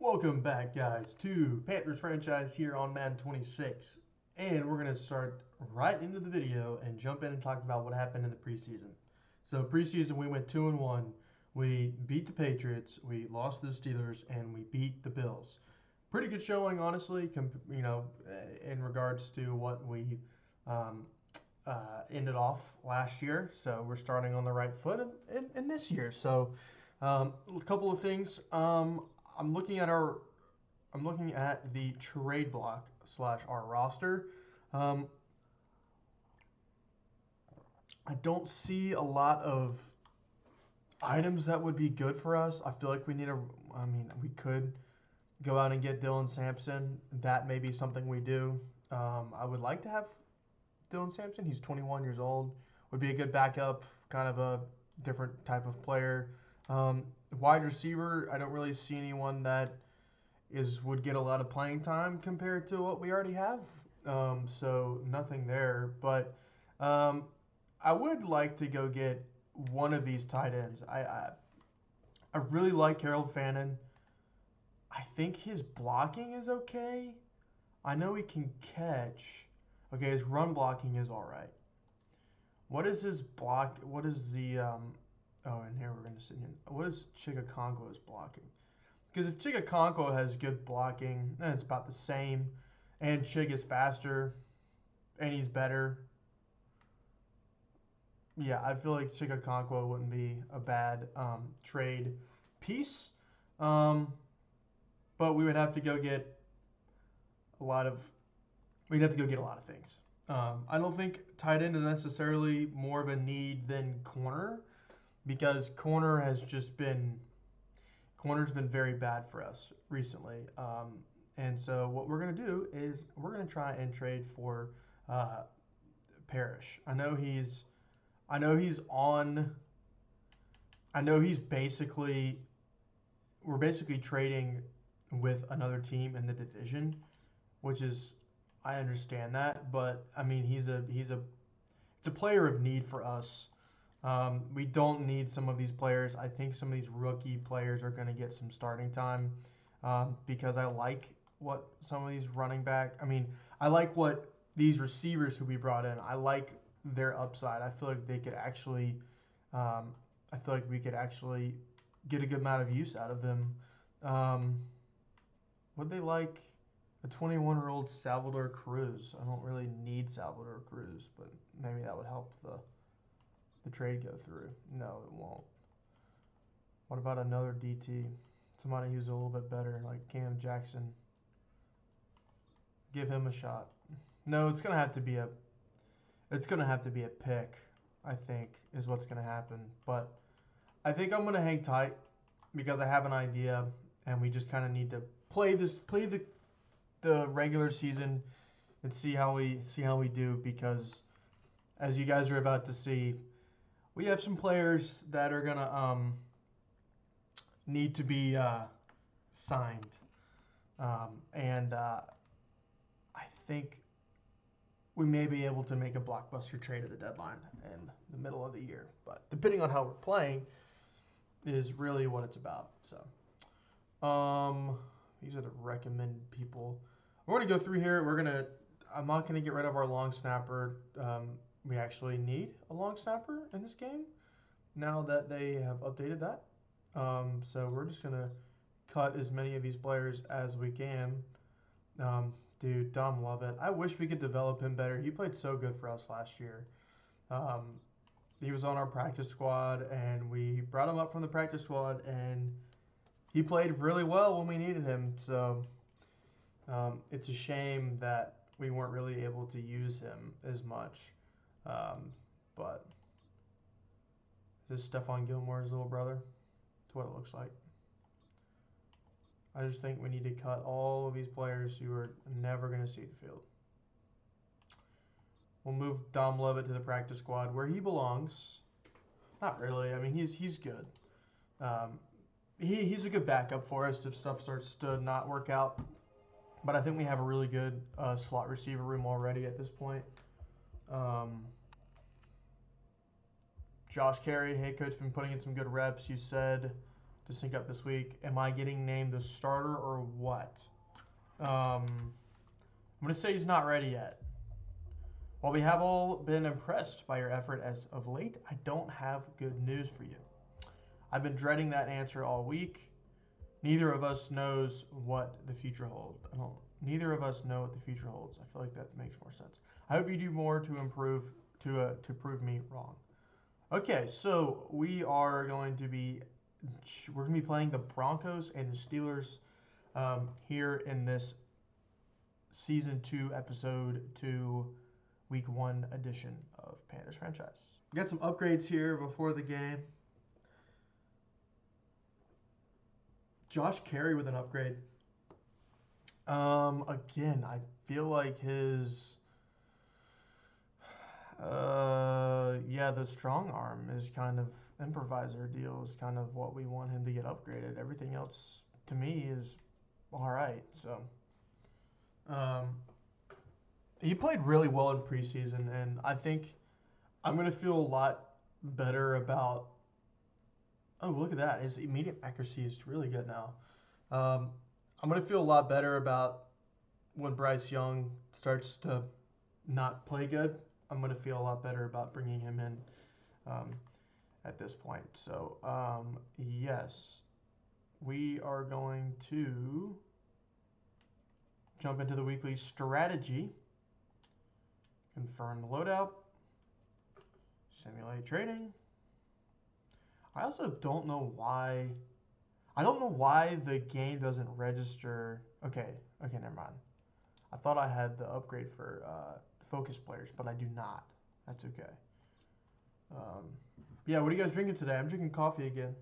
Welcome back, guys, to Panthers franchise here on Madden 26. And we're going to start right into the video and jump in and talk about what happened in the preseason. So, preseason, we went 2-1. We beat the Patriots, we lost to the Steelers, and we beat the Bills. Pretty good showing, honestly, in regards to what we ended off last year. So, we're starting on the right foot in this year. So, a couple of things. I'm looking at the trade block / our roster. I don't see a lot of items that would be good for us. I feel like we could go out and get Dylan Sampson. That may be something we do. I would like to have Dylan Sampson. He's 21 years old. Would be a good backup, kind of a different type of player. Wide receiver, I don't really see anyone that would get a lot of playing time compared to what we already have. So nothing there. But I would like to go get one of these tight ends. I really like Harold Fannin. I think his blocking is okay. I know he can catch. Okay, his run blocking is all right. What is his block? What is the and here we're going to sit in. What is Chigakonko's blocking? Because if Chigakonko has good blocking, then it's about the same. And Chig is faster, and he's better. Yeah, I feel like Chigakonko wouldn't be a bad trade piece. But we would have to go get a lot of. We'd have to go get a lot of things. I don't think tight end is necessarily more of a need than corner, because corner's been very bad for us recently. And so what we're going to do is we're going to try and trade for Parrish. I know he's we're basically trading with another team in the division, which is, I understand that, but I mean, it's a player of need for us. We don't need some of these players. I think some of these rookie players are going to get some starting time because I like what some of these I like what these receivers who we brought in. I like their upside. I feel like they could actually, we could actually get a good amount of use out of them. Would they like a 21-year-old Salvador Cruz? I don't really need Salvador Cruz, but maybe that would help the trade go through. No, it won't. What about another DT? Somebody who's a little bit better, like Cam Jackson. Give him a shot. No, it's gonna have to be a pick, I think, is what's gonna happen. But I think I'm gonna hang tight because I have an idea, and we just kind of need to play the regular season and see how we do, because as you guys are about to see, we have some players that are gonna need to be signed, and I think we may be able to make a blockbuster trade at the deadline in the middle of the year. But depending on how we're playing, is really what it's about. So, these are the recommended people. We're gonna go through here. I'm not gonna get rid of our long snapper. We actually need a long snapper in this game now that they have updated that. So we're just going to cut as many of these players as we can. Dude, Dom Lovett. I wish we could develop him better. He played so good for us last year. He was on our practice squad, and we brought him up from the practice squad, and he played really well when we needed him. So it's a shame that we weren't really able to use him as much. But is this Stephon Gilmore's little brother? That's what it looks like. I just think we need to cut all of these players who are never going to see the field. We'll move Dom Lovett to the practice squad where he belongs. Not really. I mean, he's good. He's a good backup for us if stuff starts to not work out. But I think we have a really good slot receiver room already at this point. Josh Carey, hey coach, been putting in some good reps. You said to sync up this week. Am I getting named the starter or what? I'm going to say he's not ready yet. While we have all been impressed by your effort as of late, I don't have good news for you. I've been dreading that answer all week. Neither of us knows what the future holds. Neither of us know what the future holds. I feel like that makes more sense. I hope you do more to improve to prove me wrong. Okay, so we're going to be playing the Broncos and the Steelers here in this Season 2, Episode 2, Week 1 edition of Panthers franchise. We got some upgrades here before the game. Josh Carey with an upgrade. Again, I feel like his the strong arm is kind of improviser deal is kind of what we want him to get upgraded. Everything else to me is all right. So he played really well in preseason, and I think I'm going to feel a lot better about. Oh, look at that. His immediate accuracy is really good now. I'm going to feel a lot better about when Bryce Young starts to not play good. I'm going to feel a lot better about bringing him in at this point. So, yes, we are going to jump into the weekly strategy, confirm the loadout, simulate trading. I also don't know why. I don't know why the game doesn't register. Okay, never mind. I thought I had the upgrade for focus players, but I do not. That's okay. Yeah, what are you guys drinking today? I'm drinking coffee again.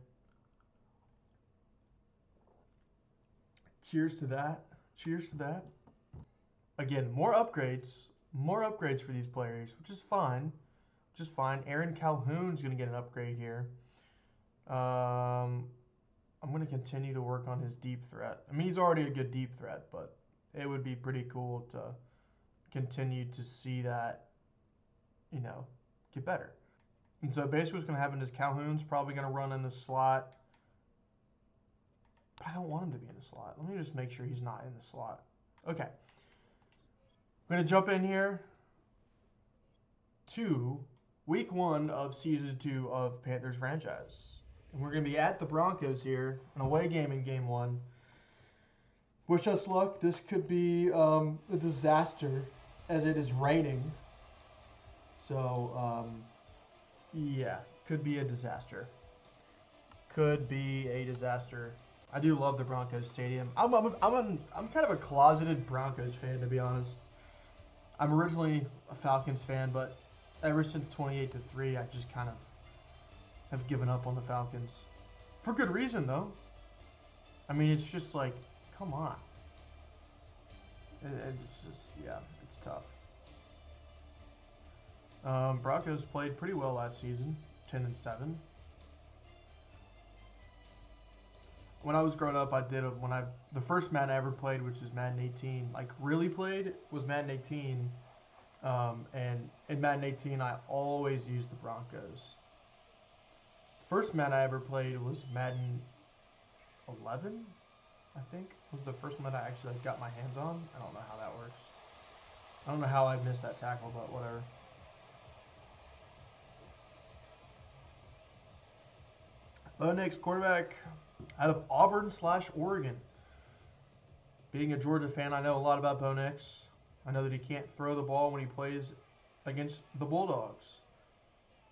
Cheers to that. Cheers to that. Again, more upgrades for these players, which is fine. Aaron Calhoun's going to get an upgrade here. I'm going to continue to work on his deep threat. I mean, he's already a good deep threat, but it would be pretty cool to continue to see that, get better. And so basically what's going to happen is Calhoun's probably going to run in the slot. But I don't want him to be in the slot. Let me just make sure he's not in the slot. Okay. I'm going to jump in here to Week 1 of Season 2 of Panthers franchise. And we're going to be at the Broncos here, an away game in Game 1. Wish us luck. This could be a disaster as it is raining. So, yeah, could be a disaster. I do love the Broncos stadium. I'm kind of a closeted Broncos fan, to be honest. I'm originally a Falcons fan, but ever since 28-3, I just kind of have given up on the Falcons. For good reason, though. I mean, it's just like, come on. It's just, yeah, it's tough. Broncos played pretty well last season, 10-7. When I was growing up, the first Madden I ever played, which is Madden 18, like really played, was Madden 18. And in Madden 18, I always used the Broncos. First Madden I ever played was Madden 11, I think, was the first Madden I actually got my hands on. I don't know how that works. I don't know how I missed that tackle, but whatever. Bo Nix, quarterback out of Auburn/Oregon. Being a Georgia fan, I know a lot about Bo Nix. I know that he can't throw the ball when he plays against the Bulldogs.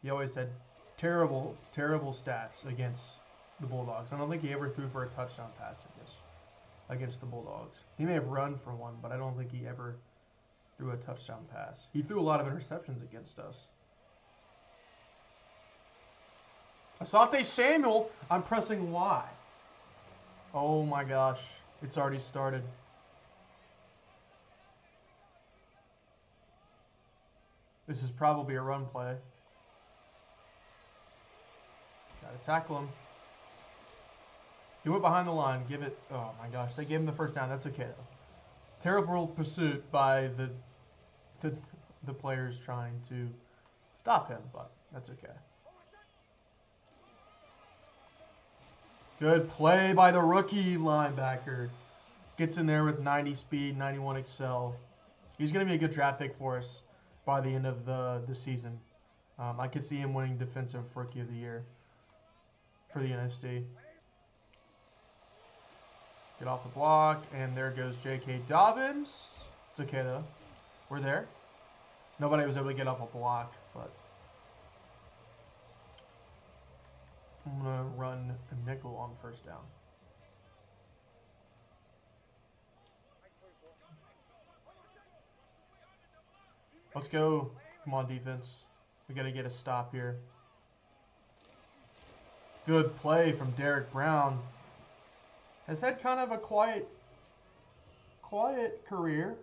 He always had terrible stats against the Bulldogs. I don't think he ever threw for a touchdown pass against the Bulldogs. He may have run for one, but I don't think he ever threw a touchdown pass. He threw a lot of interceptions against us. Asante Samuel, I'm pressing Y. Oh my gosh, it's already started. This is probably a run play. Gotta tackle him. He went behind the line. Give it. Oh my gosh, they gave him the first down. That's okay though. Terrible pursuit by the players trying to stop him, but that's okay. Good play by the rookie linebacker. Gets in there with 90 speed, 91 excel. He's going to be a good draft pick for us by the end of the season. I could see him winning Defensive Rookie of the Year for the NFC. Get off the block, and there goes J.K. Dobbins. It's okay, though. We're there. Nobody was able to get off a block, but I'm going to run a nickel on first down. Let's go. Come on, defense. We got to get a stop here. Good play from Derek Brown. Has had kind of a quiet career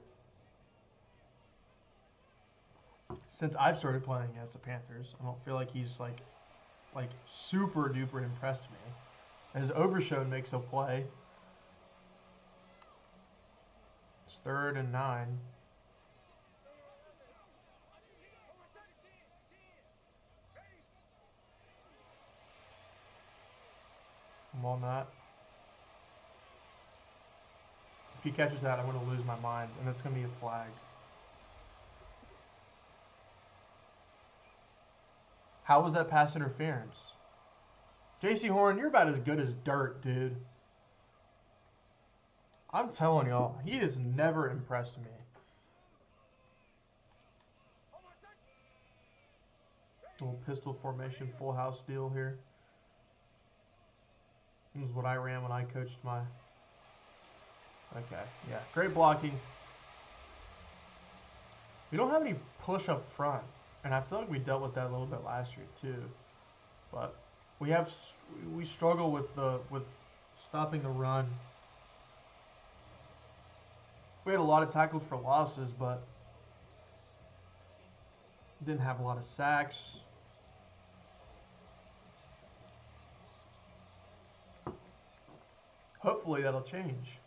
since I've started playing as the Panthers. I don't feel like he's like super duper impressed me. As Overshown makes a play. It's 3rd and 9. I'm on that. If he catches that, I'm going to lose my mind, and it's going to be a flag. How was that pass interference? J.C. Horn, you're about as good as dirt, dude. I'm telling y'all, he has never impressed me. Little pistol formation, full house deal here. This is what I ran when I coached my... Okay, yeah. Great blocking. We don't have any push up front. And I feel like we dealt with that a little bit last year too. But we struggle with stopping the run. We had a lot of tackles for losses, but didn't have a lot of sacks. Hopefully that'll change.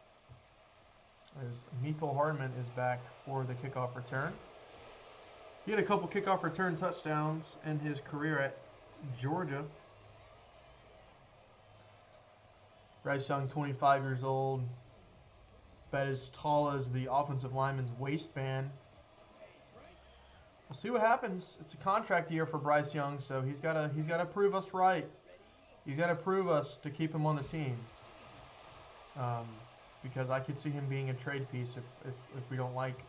As Mecole Hardman is back for the kickoff return. He had a couple kickoff return touchdowns in his career at Georgia. Bryce Young, 25 years old. About as tall as the offensive lineman's waistband. We'll see what happens. It's a contract year for Bryce Young, so he's gotta prove us right. He's gotta prove us to keep him on the team. Because I could see him being a trade piece if we don't like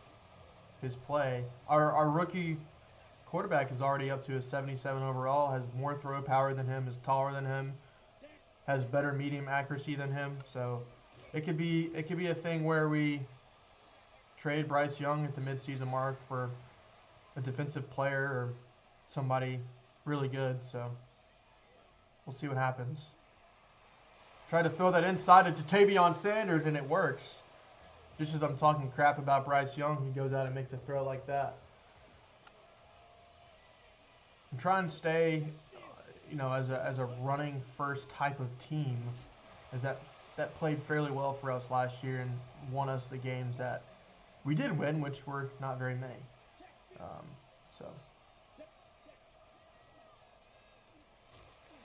his play. Our rookie quarterback is already up to a 77 overall, has more throw power than him, is taller than him, has better medium accuracy than him. So it could be a thing where we trade Bryce Young at the midseason mark for a defensive player or somebody really good. So we'll see what happens. Try to throw that inside to Ja'Tavion Sanders, and it works. Just as I'm talking crap about Bryce Young, he goes out and makes a throw like that. I'm trying to stay, as a running first type of team, as that played fairly well for us last year and won us the games that we did win, which were not very many.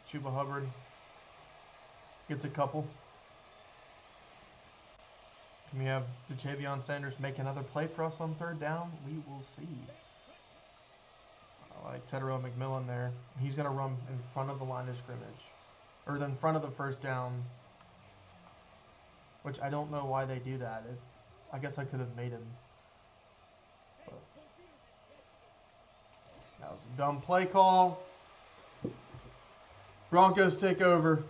Chuba Hubbard gets a couple. Can we have Ja'Tavion Sanders make another play for us on 3rd down? We will see. I like Tedero McMillan there. He's going to run in front of the line of scrimmage. Or in front of the first down. Which I don't know why they do that. I guess I could have made him. But that was a dumb play call. Broncos take over.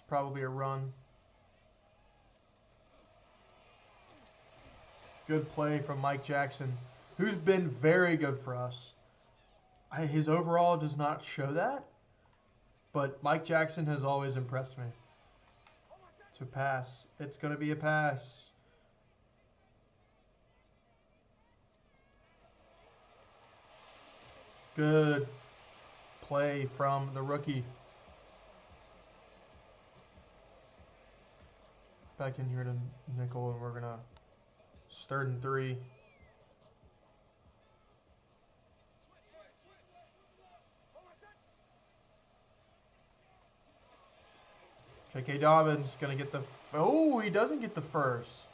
Probably a run. Good play from Mike Jackson, who's been very good for us. His overall does not show that, but Mike Jackson has always impressed me. It's a pass. It's going to be a pass. Good play from the rookie. Back in here to nickel, and we're going to 3rd and 3. J.K. Dobbins going to get the... Oh, he doesn't get the first.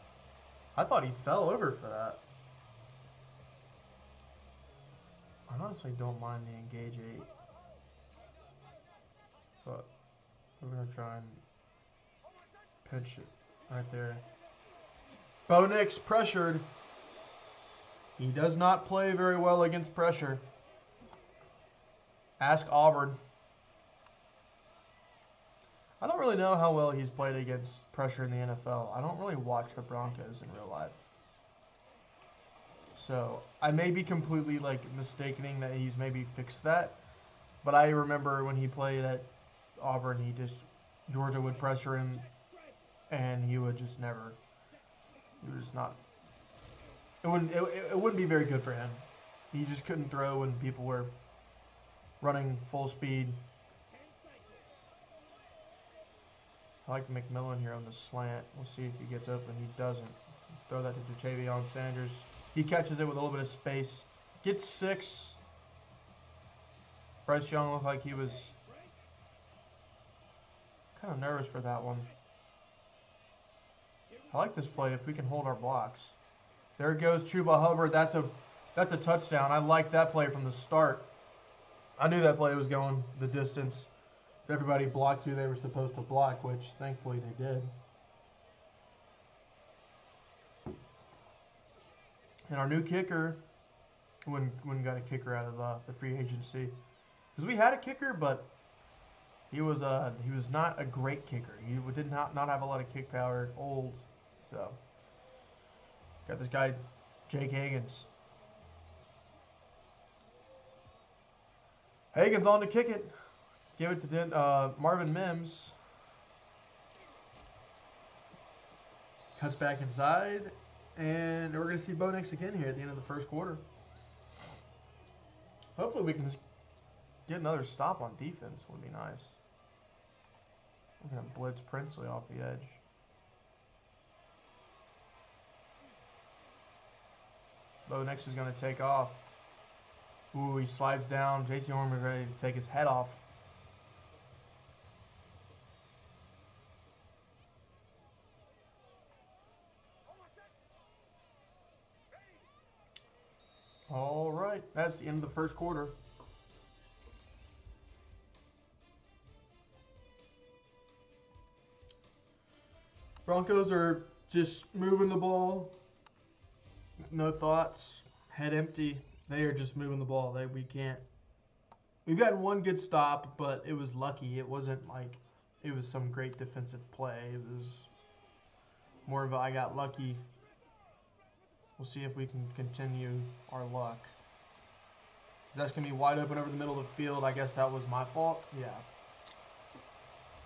I thought he fell over for that. I honestly don't mind the engage 8. But we're going to try and pinch it right there. Bo Nix pressured. He does not play very well against pressure. Ask Auburn. I don't really know how well he's played against pressure in the NFL. I don't really watch the Broncos in real life. So I may be completely mistaking that he's maybe fixed that. But I remember when he played at Auburn, Georgia would pressure him and he would just never, he was not, it wouldn't be very good for him. He just couldn't throw when people were running full speed. I like McMillan here on the slant. We'll see if he gets open. He doesn't. Throw that to Ja'Tavion Sanders. He catches it with a little bit of space. Gets 6. Bryce Young looked like he was kind of nervous for that one. I like this play if we can hold our blocks. There goes Chuba Hubbard. That's a touchdown. I like that play from the start. I knew that play was going the distance. If everybody blocked who they were supposed to block, which thankfully they did. And our new kicker, when got a kicker out of the free agency, because we had a kicker, but he was not a great kicker. He did not have a lot of kick power. Old, so got this guy, Jake Higgins. Higgins on to kick it. Give it to Marvin Mims. Cuts back inside. And we're going to see Bo Nix again here at the end of the first quarter. Hopefully we can just get another stop on defense. Would be nice. We're going to blitz Princely off the edge. Bo Nix is going to take off. Ooh, he slides down. J.C. Horn is ready to take his head off. All right, that's the end of the first quarter. Broncos are just moving the ball. No thoughts. Head empty. They are just moving the ball. We can't. We've gotten one good stop, but it was lucky. It wasn't like it was some great defensive play. It was more of a I got lucky. We'll see if we can continue our luck. That's going to be wide open over the middle of the field. I guess that was my fault. Yeah.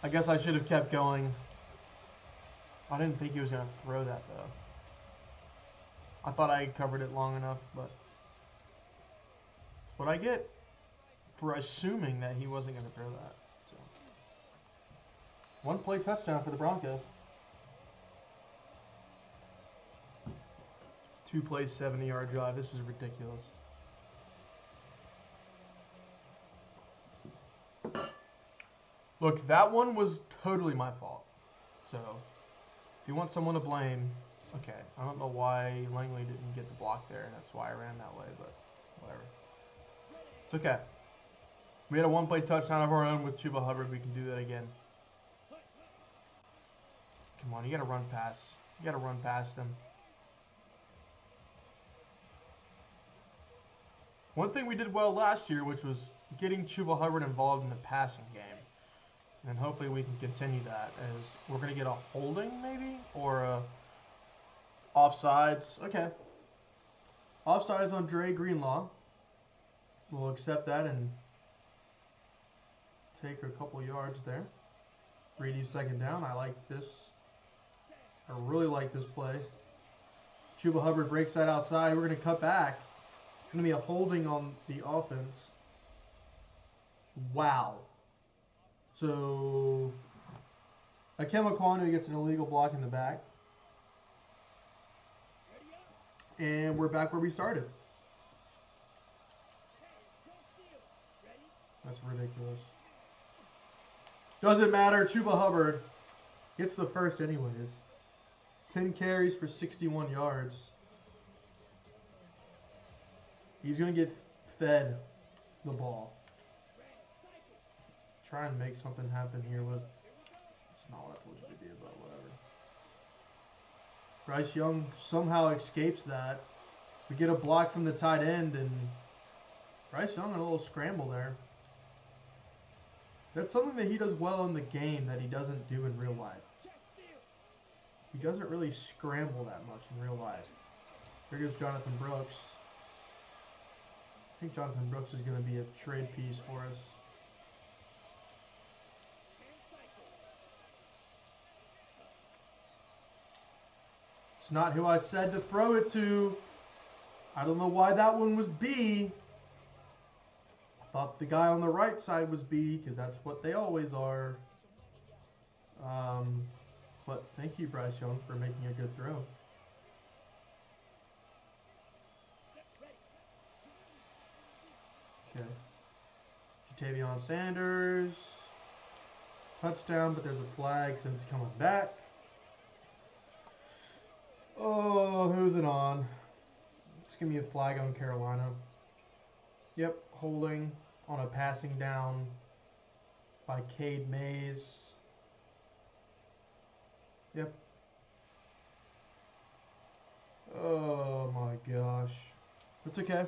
I guess I should have kept going. I didn't think he was going to throw that, though. I thought I had covered it long enough, but that's what I get for assuming that he wasn't going to throw that. So, one play touchdown for the Broncos. 2 play, 70-yard drive. This is ridiculous. Look, that one was totally my fault. So, if you want someone to blame, okay. I don't know why Langley didn't get the block there. That's why I ran that way, but whatever. It's okay. We had a 1-play touchdown of our own with Chuba Hubbard. We can do that again. Come on, you got to run past. You got to run past him. One thing we did well last year, which was getting Chuba Hubbard involved in the passing game. And hopefully we can continue that, as we're going to get a holding maybe, or a offsides. Okay. Offsides on Dre Greenlaw. We'll accept that and take a couple yards there. 3D second down. I like this. I really like this play. Chuba Hubbard breaks that outside. We're going to cut back. It's going to be a holding on the offense. Wow. So, Akem Ekwonu gets an illegal block in the back. And we're back where we started. That's ridiculous. Doesn't matter. Chuba Hubbard Gets the first anyways. 10 carries for 61 yards. He's going to get fed the ball. Try and make something happen here with... It's not what I told you to do, but whatever. Bryce Young somehow escapes that. We get a block from the tight end, and Bryce Young on a little scramble there. That's something that he does well in the game that he doesn't do in real life. He doesn't really scramble that much in real life. Here goes Jonathan Brooks. I think Jonathan Brooks is going to be a trade piece for us. It's not who I said to throw it to. I don't know why that one was B. I thought the guy on the right side was B because that's what they always are. But thank you, Bryce Young, for making a good throw. Okay. Ja'Tavion Sanders. Touchdown, but there's a flag, so it's coming back. Oh, who's it on? It's going to be a flag on Carolina. Yep, holding on a passing down by Cade Mays. Yep. Oh my gosh. It's okay.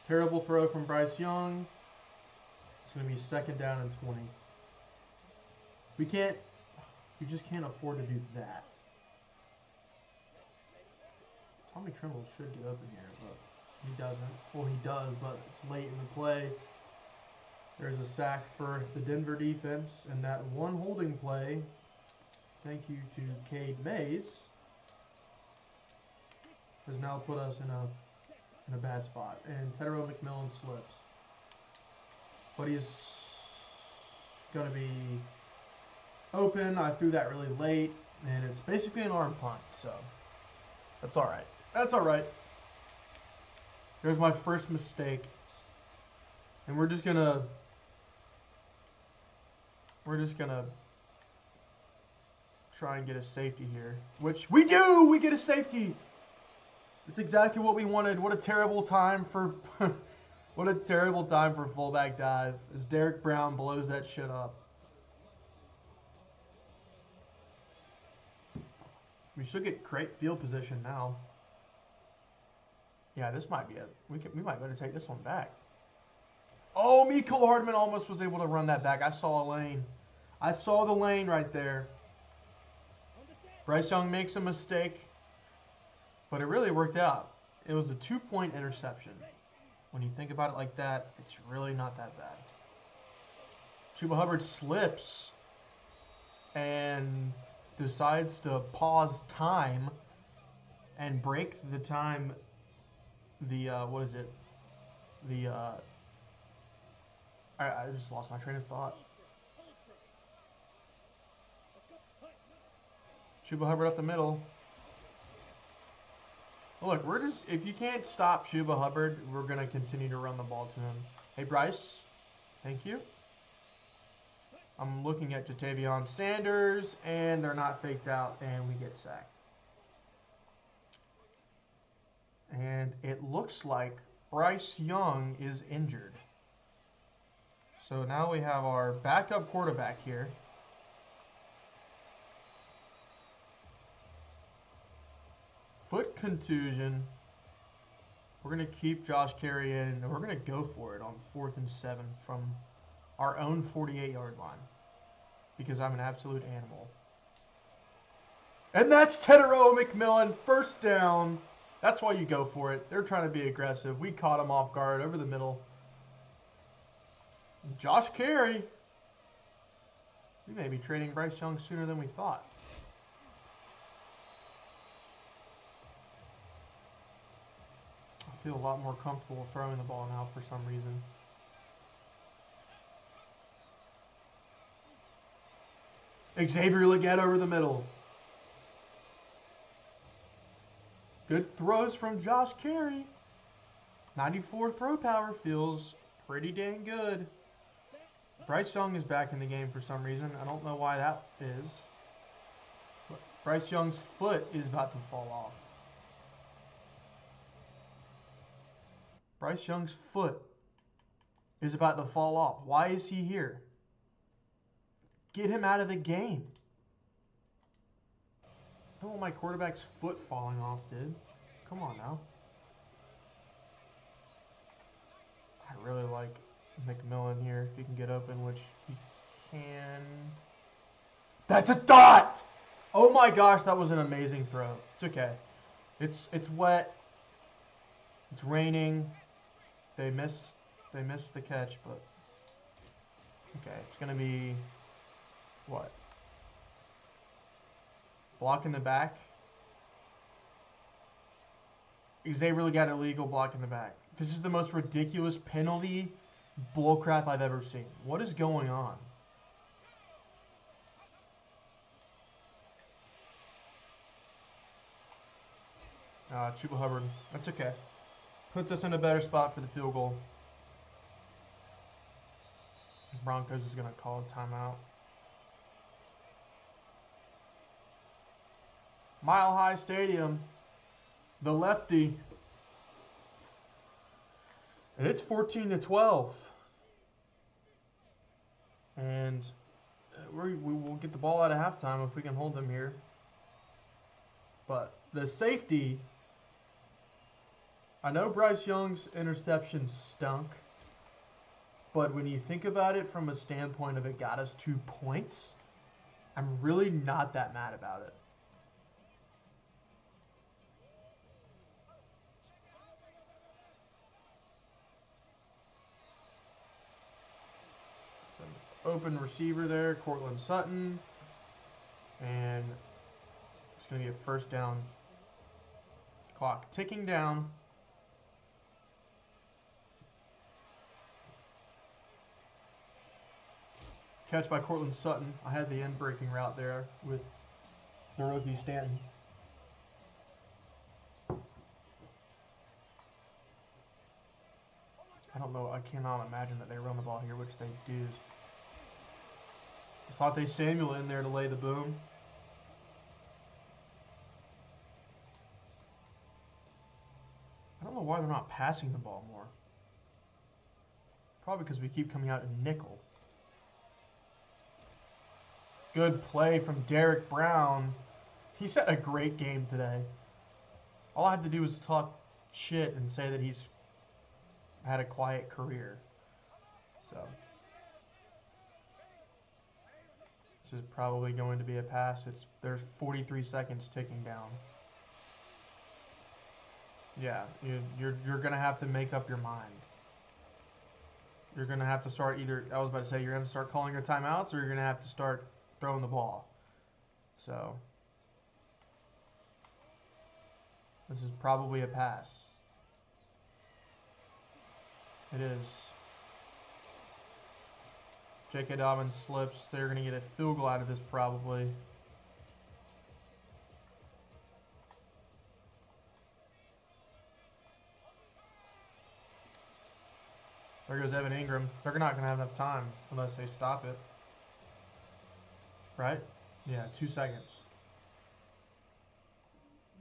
Terrible throw from Bryce Young. It's going to be second down and 20. We just can't afford to do that. Tommy Tremble should get open here, but he doesn't. Well, he does, but it's late in the play. There's a sack for the Denver defense, and that one holding play, thank you to Cade Mays, has now put us in a bad spot. And Tedero McMillan slips. But he's going to be open. I threw that really late, and it's basically an arm punt, so that's all right. That's all right. There's my first mistake. And we're just going to try and get a safety here, which we do. We get a safety. It's exactly what we wanted. What a terrible time for what a terrible time for fullback dive as Derek Brown blows that shit up. We should get great field position now. Yeah, this might be it. We might be able to take this one back. Oh, Mecole Hardman almost was able to run that back. I saw a lane. I saw the lane right there. Bryce Young makes a mistake, but it really worked out. It was a 2-point interception. When you think about it like that, it's really not that bad. Chuba Hubbard slips and decides to pause time and break the time. What is it? I just lost my train of thought. Chuba Hubbard up the middle. Look, if you can't stop Chuba Hubbard, we're going to continue to run the ball to him. Hey, Bryce. Thank you. I'm looking at Ja'Tavion Sanders, and they're not faked out, and we get sacked. And it looks like Bryce Young is injured. So now we have our backup quarterback here. Foot contusion. We're going to keep Josh Carey in, and we're going to go for it on 4th and 7 from our own 48-yard line because I'm an absolute animal. And that's Tedero McMillan, first down. That's why you go for it. They're trying to be aggressive. We caught him off guard over the middle. Josh Carey. We may be trading Bryce Young sooner than we thought. I feel a lot more comfortable throwing the ball now for some reason. Xavier Legette over the middle. Good throws from Josh Carey. 94 throw power feels pretty dang good. Bryce Young is back in the game for some reason. I don't know why that is. But Bryce Young's foot is about to fall off. Bryce Young's foot is about to fall off. Why is he here? Get him out of the game. I don't want my quarterback's foot falling off, dude. Come on now. I really like McMillan here if he can get open, which he can. That's a dot! Oh my gosh, that was an amazing throw. It's okay. It's wet. It's raining. They missed the catch, but okay, it's gonna be what? Block in the back. Because they really got illegal block in the back. This is the most ridiculous penalty bullcrap I've ever seen. What is going on? Chuba Hubbard. That's okay. Puts us in a better spot for the field goal. Broncos is going to call a timeout. Mile High Stadium. The lefty. And it's 14-12. And we will get the ball out of halftime if we can hold them here. But the safety, I know Bryce Young's interception stunk. But when you think about it from a standpoint of it got us 2 points, I'm really not that mad about it. Open receiver there, Cortland Sutton. And it's going to be a first down. Clock ticking down. Catch by Cortland Sutton. I had the end breaking route there with the rookie Stanton. I don't know. I cannot imagine that they run the ball here, which they do. Asante Samuel in there to lay the boom. I don't know why they're not passing the ball more. Probably because we keep coming out in nickel. Good play from Derek Brown. He's had a great game today. All I had to do was talk shit and say that he's had a quiet career. So this is probably going to be a pass. There's 43 seconds ticking down. Yeah, you're gonna have to make up your mind. You're gonna have to start either. I was about to say you're gonna start calling your timeouts, or you're gonna have to start throwing the ball. So this is probably a pass. It is. J.K. Dobbins slips. They're going to get a field goal out of this probably. There goes Evan Ingram. They're not going to have enough time unless they stop it. Right? Yeah, 2 seconds.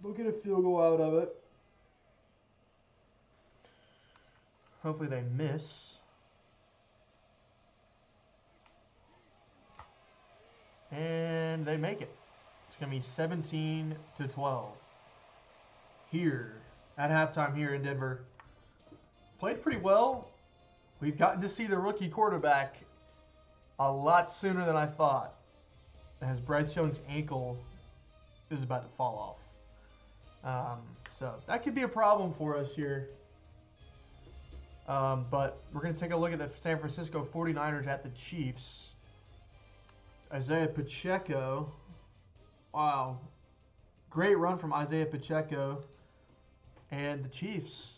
They'll get a field goal out of it. Hopefully they miss. And they make it. It's going to be 17-12. Here at halftime here in Denver. Played pretty well. We've gotten to see the rookie quarterback a lot sooner than I thought, as Bryce Young's ankle is about to fall off. So that could be a problem for us here. But we're going to take a look at the San Francisco 49ers at the Chiefs. Isaiah Pacheco. Wow. Great run from Isaiah Pacheco. And the Chiefs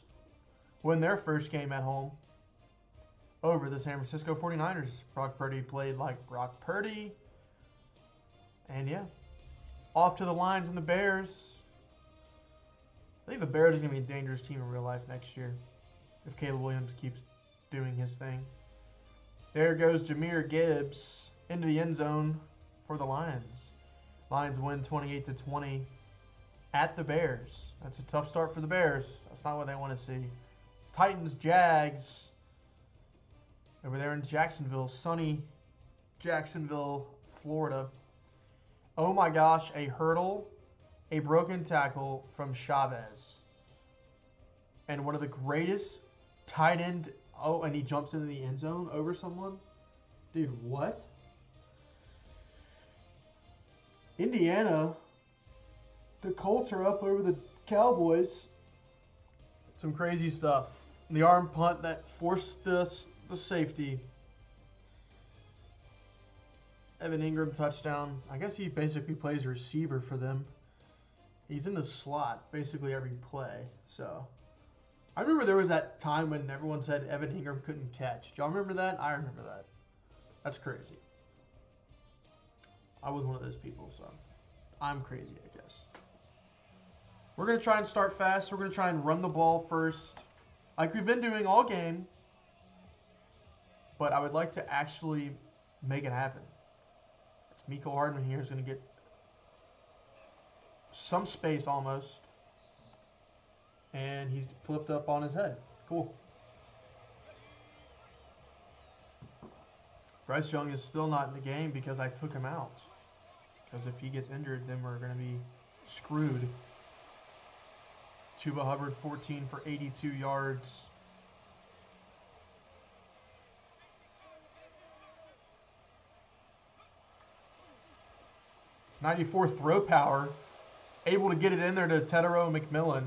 win their first game at home over the San Francisco 49ers. Brock Purdy played like Brock Purdy. And yeah, off to the Lions and the Bears. think the Bears are going to be a dangerous team in real life next year if Caleb Williams keeps doing his thing. There goes Jahmyr Gibbs into the end zone for the Lions. Lions win 28-20 at the Bears. That's a tough start for the Bears. That's not what they want to see. Titans, Jags, over there in Jacksonville, sunny Jacksonville, Florida. Oh my gosh, a hurdle, a broken tackle from Chavez. And one of the greatest tight end, oh, and he jumps into the end zone over someone? Dude, what? Indiana, the Colts are up over the Cowboys. Some crazy stuff. The arm punt that forced the safety. Evan Ingram touchdown. I guess he basically plays receiver for them. He's in the slot basically every play. So I remember there was that time when everyone said Evan Ingram couldn't catch. Do y'all remember that? I remember that. That's crazy. I was one of those people, so I'm crazy, I guess. We're going to try and start fast. We're going to try and run the ball first, like we've been doing all game. But I would like to actually make it happen. It's Mecole Hardman here is going to get some space almost. And he's flipped up on his head. Cool. Bryce Young is still not in the game because I took him out. Because if he gets injured, then we're going to be screwed. Chuba Hubbard, 14 for 82 yards. .94 throw power. Able to get it in there to Tetero McMillan.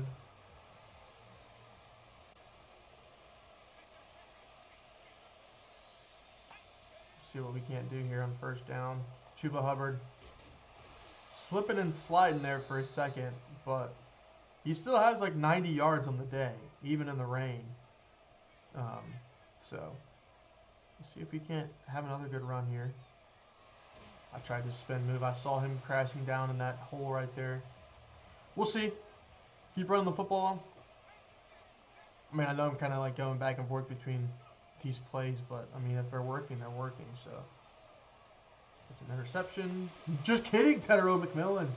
Let's see what we can't do here on first down. Chuba Hubbard slipping and sliding there for a second, but he still has like 90 yards on the day, even in the rain. So let's see if we can't have another good run here. I tried to spin move. I saw him crashing down in that hole right there. We'll see. Keep running the football. I mean, I know I'm kind of like going back and forth between these plays, but I mean, if they're working, they're working. So it's an interception. Just kidding, Tetero McMillan.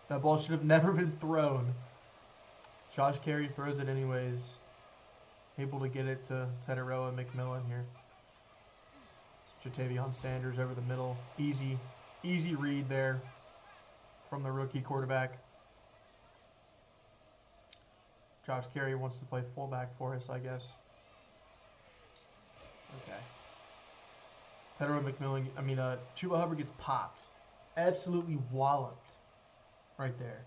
That ball should have never been thrown. Josh Carey throws it anyways. Able to get it to Tetero and McMillan here. It's Jatavion Sanders over the middle. Easy read there from the rookie quarterback. Josh Carey wants to play fullback for us, I guess. Okay. Tetero McMillan, Chuba Hubbard gets popped. Absolutely walloped right there.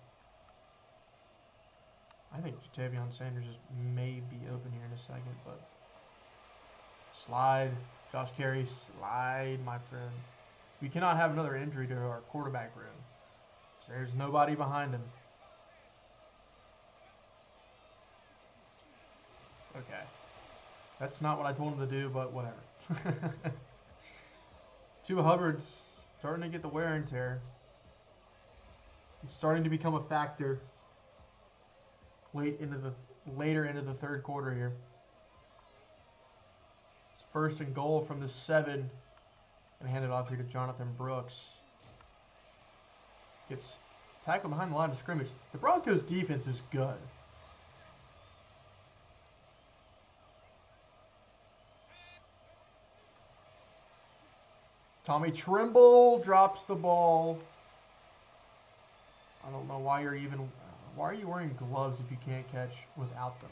I think Jatavion Sanders may be open here in a second, but slide. Josh Carey, slide, my friend. We cannot have another injury to our quarterback room. There's nobody behind him. Okay. That's not what I told him to do, but whatever. Chuba Hubbard's starting to get the wear and tear. He's starting to become a factor later into the third quarter here. It's first and goal from the 7. And hand it off here to Jonathan Brooks. Gets tackled behind the line of scrimmage. The Broncos defense is good. Tommy Trimble drops the ball. I don't know why you're even... Why are you wearing gloves if you can't catch without them?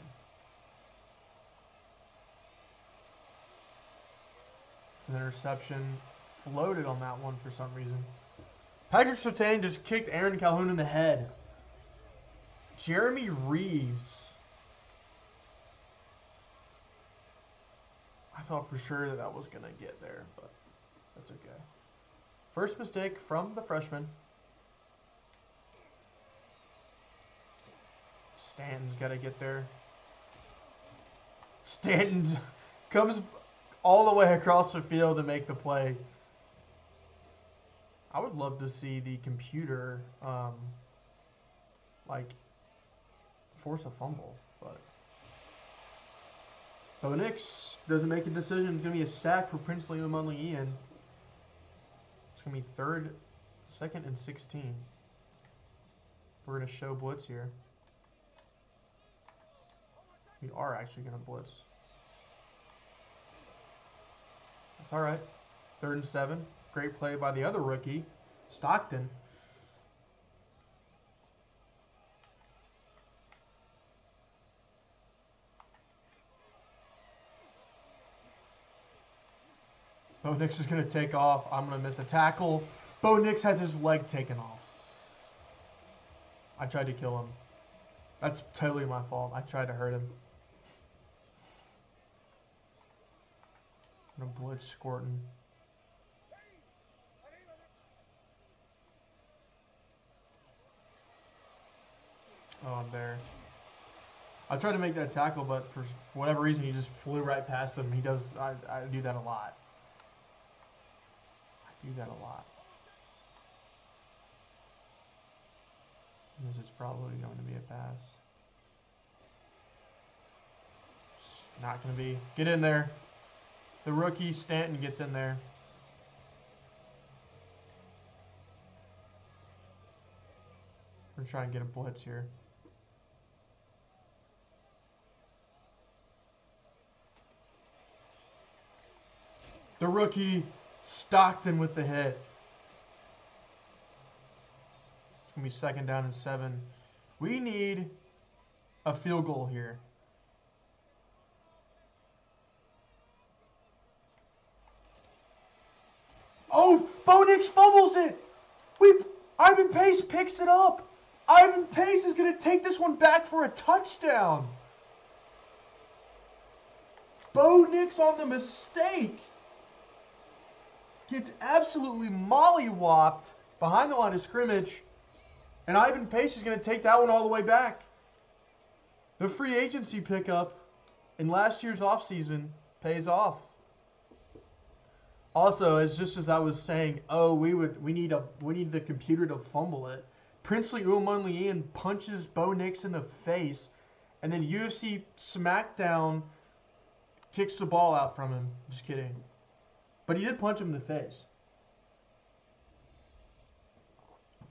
It's an interception. Floated on that one for some reason. Patrick Surtain just kicked Aaron Calhoun in the head. Jeremy Reeves. I thought for sure that was going to get there, but that's okay. First mistake from the freshman. Stanton's got to get there. Stanton comes all the way across the field to make the play. I would love to see the computer, force a fumble, but Bo Nix doesn't make a decision. It's going to be a sack for Princely Umunley Ian. It's going to be second and 16. We're going to show blitz here. We are actually going to blitz. That's all right. 3rd and 7. Great play by the other rookie, Stockton. Bo Nix is going to take off. I'm going to miss a tackle. Bo Nix has his leg taken off. I tried to kill him. That's totally my fault. I tried to hurt him. I'm going to blitz Scorton. Oh, I'm there. I tried to make that tackle, but for whatever reason, he just flew right past him. He does. I do that a lot. This is probably going to be a pass. It's not going to be. Get in there. The rookie, Stanton, gets in there. We're going to try and get a blitz here. The rookie, Stockton with the hit. It's going to be 2nd down and 7. We need a field goal here. Oh, Bo Nix fumbles it. Ivan Pace picks it up. Ivan Pace is going to take this one back for a touchdown. Bo Nix on the mistake gets absolutely mollywopped behind the line of scrimmage, and Ivan Pace is going to take that one all the way back. The free agency pickup in last year's offseason pays off. Also, as I was saying, we need the computer to fumble it. Princely Umunley Ian punches Bo Nix in the face, and then UFC SmackDown kicks the ball out from him. Just kidding. But he did punch him in the face.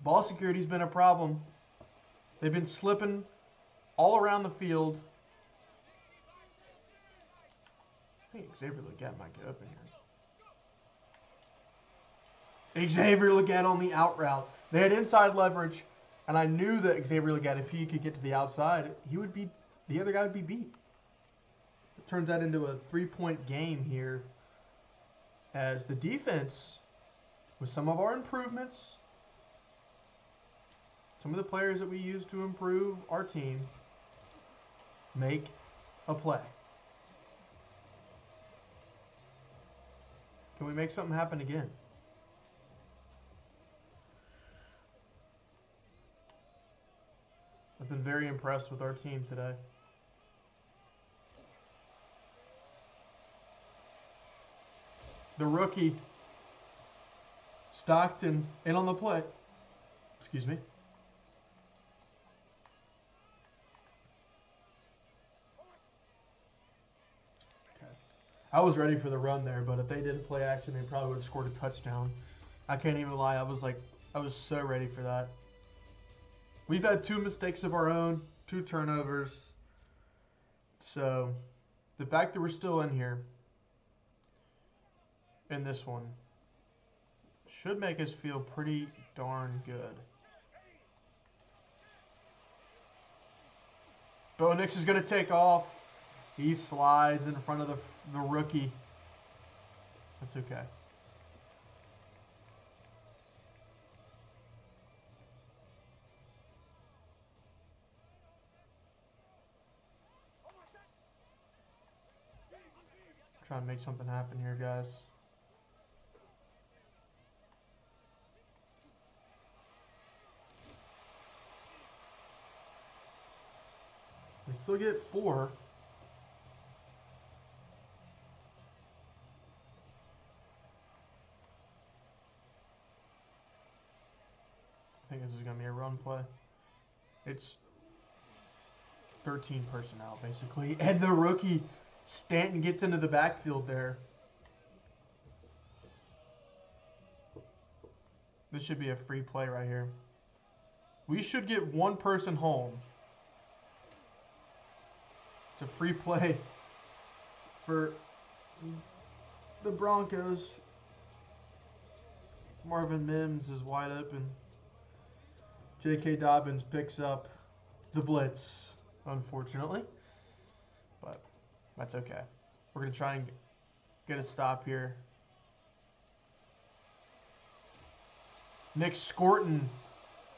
Ball security's been a problem. They've been slipping all around the field. I think Xavier Legette might get open here. Xavier Legette on the out route. They had inside leverage, and I knew that Xavier Legette, if he could get to the outside, the other guy would be beat. It turns that into a 3-point game here, as the defense, with some of our improvements, some of the players that we use to improve our team, make a play. Can we make something happen again? I've been very impressed with our team today. The rookie, Stockton, in on the play. Excuse me. Okay. I was ready for the run there, but if they didn't play action, they probably would have scored a touchdown. I can't even lie. I was so ready for that. We've had 2 mistakes of our own, 2 turnovers. So, the fact that we're still in here in this one should make us feel pretty darn good. Bo Nix is going to take off. He slides in front of the rookie. That's okay. Try and make something happen here, guys. We still get 4. I think this is going to be a run play. It's 13 personnel, basically. And the rookie, Stanton, gets into the backfield there. This should be a free play right here. We should get one person home. It's a free play for the Broncos. Marvin Mims is wide open. J.K. Dobbins picks up the blitz, unfortunately. But that's okay. We're going to try and get a stop here. Nick Scorton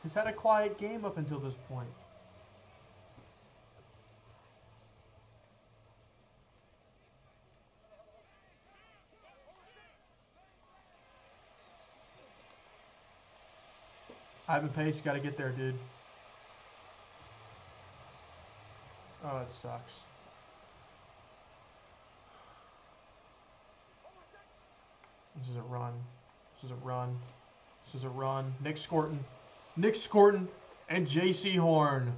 has had a quiet game up until this point. Ivan Pace, got to get there, dude. Oh, it sucks. This is a run. This is a run. This is a run. Nick Scorton, and J.C. Horn.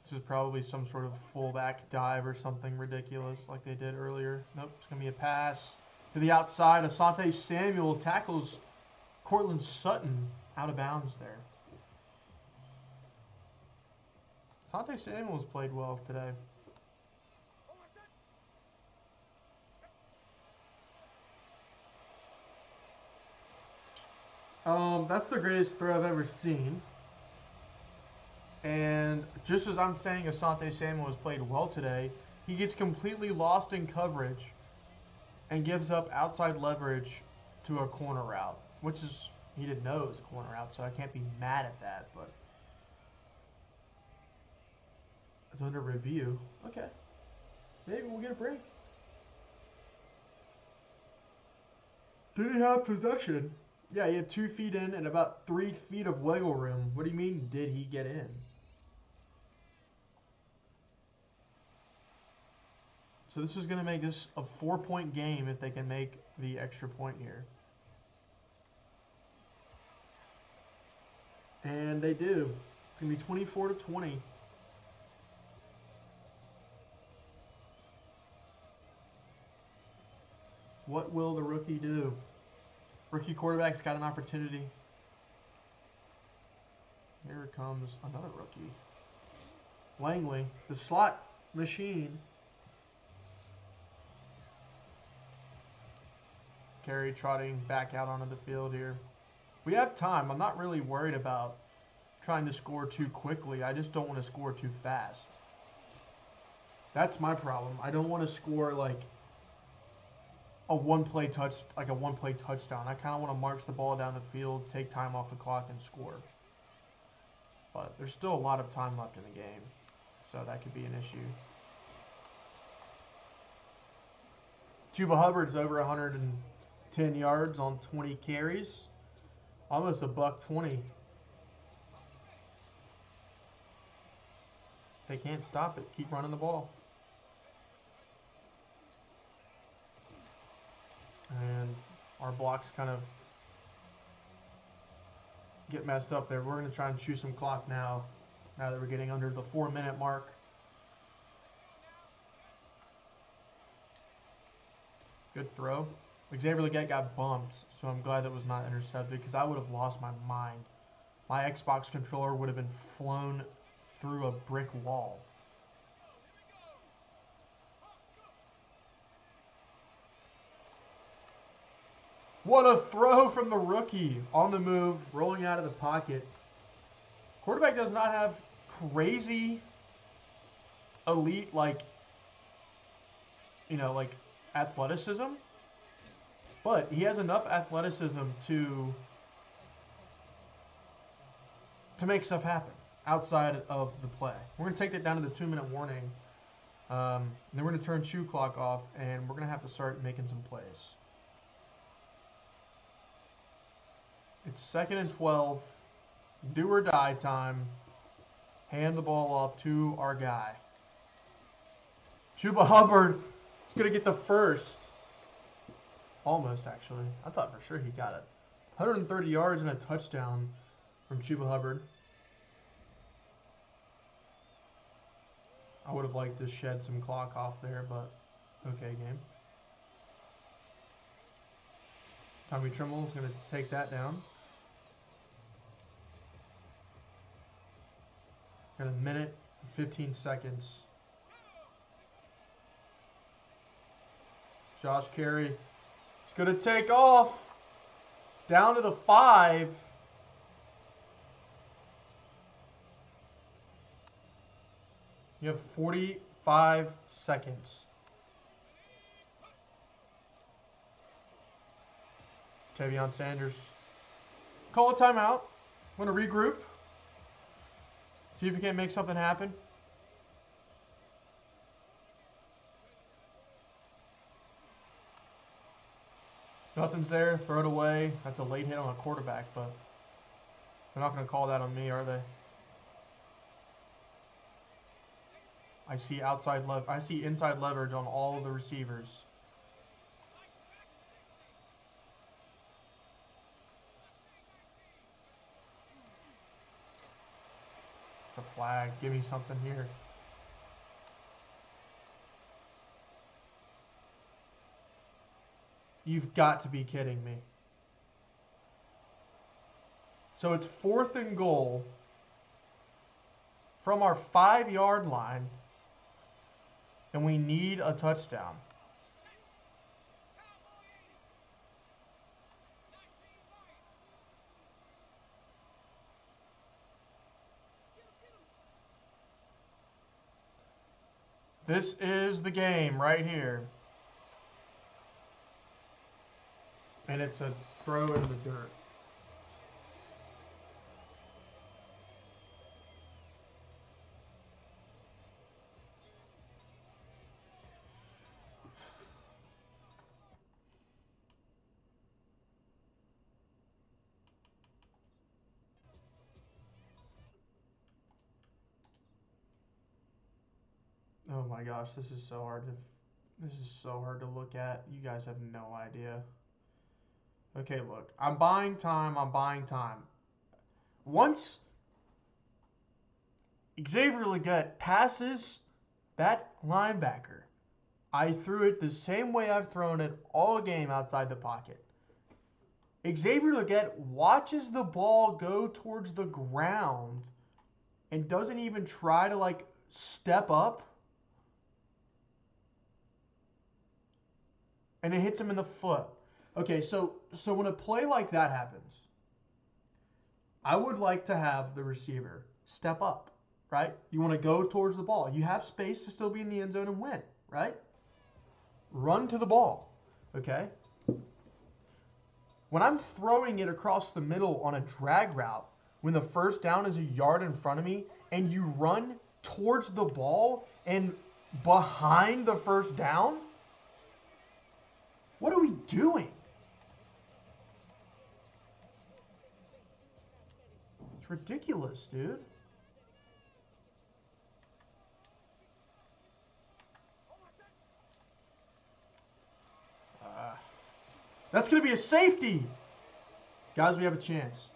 This is probably some sort of fullback dive or something ridiculous like they did earlier. Nope, it's going to be a pass to the outside. Asante Samuel tackles Cortland Sutton out of bounds there. Asante Samuel has played well today. That's the greatest throw I've ever seen. And just as I'm saying Asante Samuel has played well today, he gets completely lost in coverage and gives up outside leverage to a corner route, which is, he didn't know it was a corner route, so I can't be mad at that, but it's under review. Okay. Maybe we'll get a break. Did he have possession? Yeah, he had 2 feet in and about 3 feet of wiggle room. What do you mean, did he get in? So this is going to make this a 4-point game if they can make the extra point here. And they do. It's going to be 24-20. What will the rookie do? Rookie quarterback's got an opportunity. Here comes another rookie. Langley, the slot machine. Carey trotting back out onto the field here. We have time. I'm not really worried about trying to score too quickly. I just don't want to score too fast. That's my problem. I don't want to score like a one-play touchdown. I kind of want to march the ball down the field, take time off the clock, and score. But there's still a lot of time left in the game, so that could be an issue. Chuba Hubbard's over 110 yards on 20 carries. Almost a $120. They can't stop it. Keep running the ball. And our blocks kind of get messed up there. We're going to try and chew some clock now that we're getting under the 4-minute mark. Good throw. Xavier Legette got bumped, so I'm glad that was not intercepted because I would have lost my mind. My Xbox controller would have been flown through a brick wall. What a throw from the rookie on the move, rolling out of the pocket. Quarterback does not have crazy elite, like athleticism, but he has enough athleticism to make stuff happen outside of the play. We're going to take that down to the 2-minute warning. Then we're going to turn chew clock off, and we're going to have to start making some plays. It's 2nd and 12. Do or die time. Hand the ball off to our guy. Chuba Hubbard is going to get the first. Almost, actually. I thought for sure he got it. 130 yards and a touchdown from Chuba Hubbard. I would have liked to shed some clock off there, but okay game. Tommy Trimble is going to take that down. Got a minute and 15 seconds. Josh Carey is going to take off. Down to the 5. You have 45 seconds. Tavion Sanders. Call a timeout. Want to regroup. See if you can't make something happen. Nothing's there. Throw it away. That's a late hit on a quarterback, but they're not going to call that on me, are they? I see inside leverage on all of the receivers. It's a flag. Give me something here. You've got to be kidding me. So it's 4th and goal from our 5-yard line, and we need a touchdown. This is the game right here. And it's a throw into the dirt. Oh my gosh, this is so hard to look at. You guys have no idea. Okay, look. I'm buying time. Once Xavier Legette passes that linebacker, I threw it the same way I've thrown it all game outside the pocket. Xavier Legette watches the ball go towards the ground and doesn't even try to, step up. And it hits him in the foot. Okay, so when a play like that happens, I would like to have the receiver step up, right? You want to go towards the ball. You have space to still be in the end zone and win, right? Run to the ball, okay? When I'm throwing it across the middle on a drag route, when the first down is a yard in front of me, and you run towards the ball and behind the first down, what are we doing? It's ridiculous, dude. That's going to be a safety. Guys, we have a chance.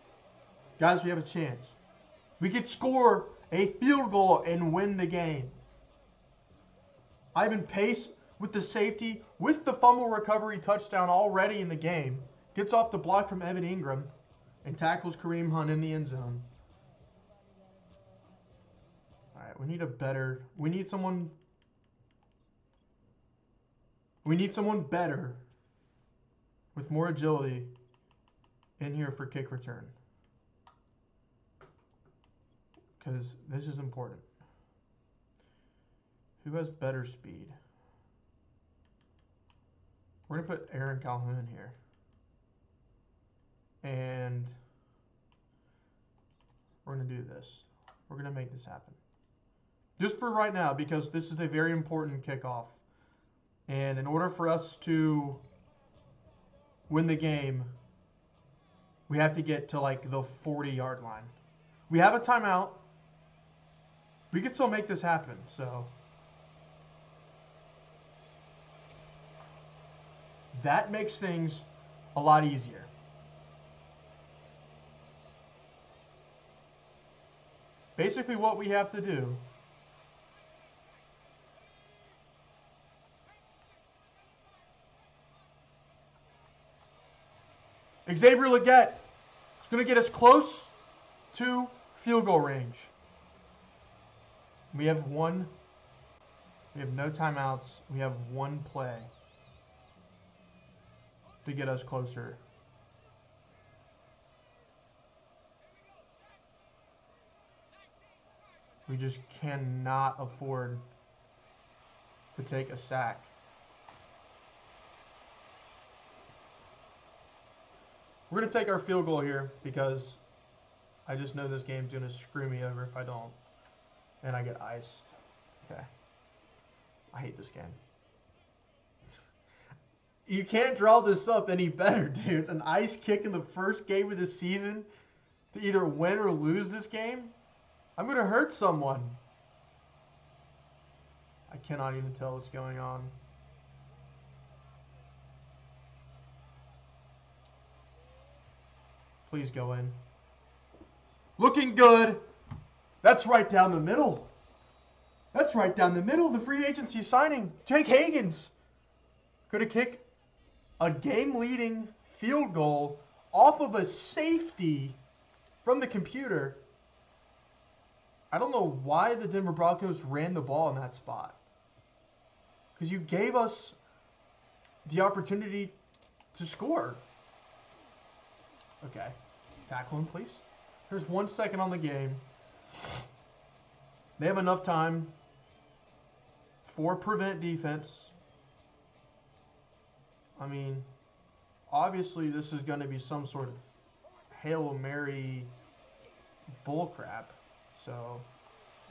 We could score a field goal and win the game. Ivan Pace with the safety, with the fumble recovery touchdown already in the game, gets off the block from Evan Ingram and tackles Kareem Hunt in the end zone. All right, we need someone better with more agility in here for kick return. Because this is important. Who has better speed? We're going to put Aaron Calhoun here. And we're going to do this. We're going to make this happen. Just for right now, because this is a very important kickoff. And in order for us to win the game, we have to get to the 40-yard line. We have a timeout. We can still make this happen, so that makes things a lot easier. Basically what we have to do Xavier Legette is going to get us close to field goal range. We have no timeouts. We have one play to get us closer. We just cannot afford to take a sack. We're going to take our field goal here because I just know this game's going to screw me over if I don't. And I get iced. Okay. I hate this game. You can't draw this up any better, dude. An ice kick in the first game of the season to either win or lose this game? I'm going to hurt someone. I cannot even tell what's going on. Please go in. Looking good. That's right down the middle. That's right down the middle. The free agency signing. Jake Hagan's going to kick a game-leading field goal off of a safety from the computer. I don't know why the Denver Broncos ran the ball in that spot. Because you gave us the opportunity to score. Okay. Tackle him, please. There's 1 second on the game. They have enough time for prevent defense. I mean, obviously this is going to be some sort of Hail Mary bullcrap. So,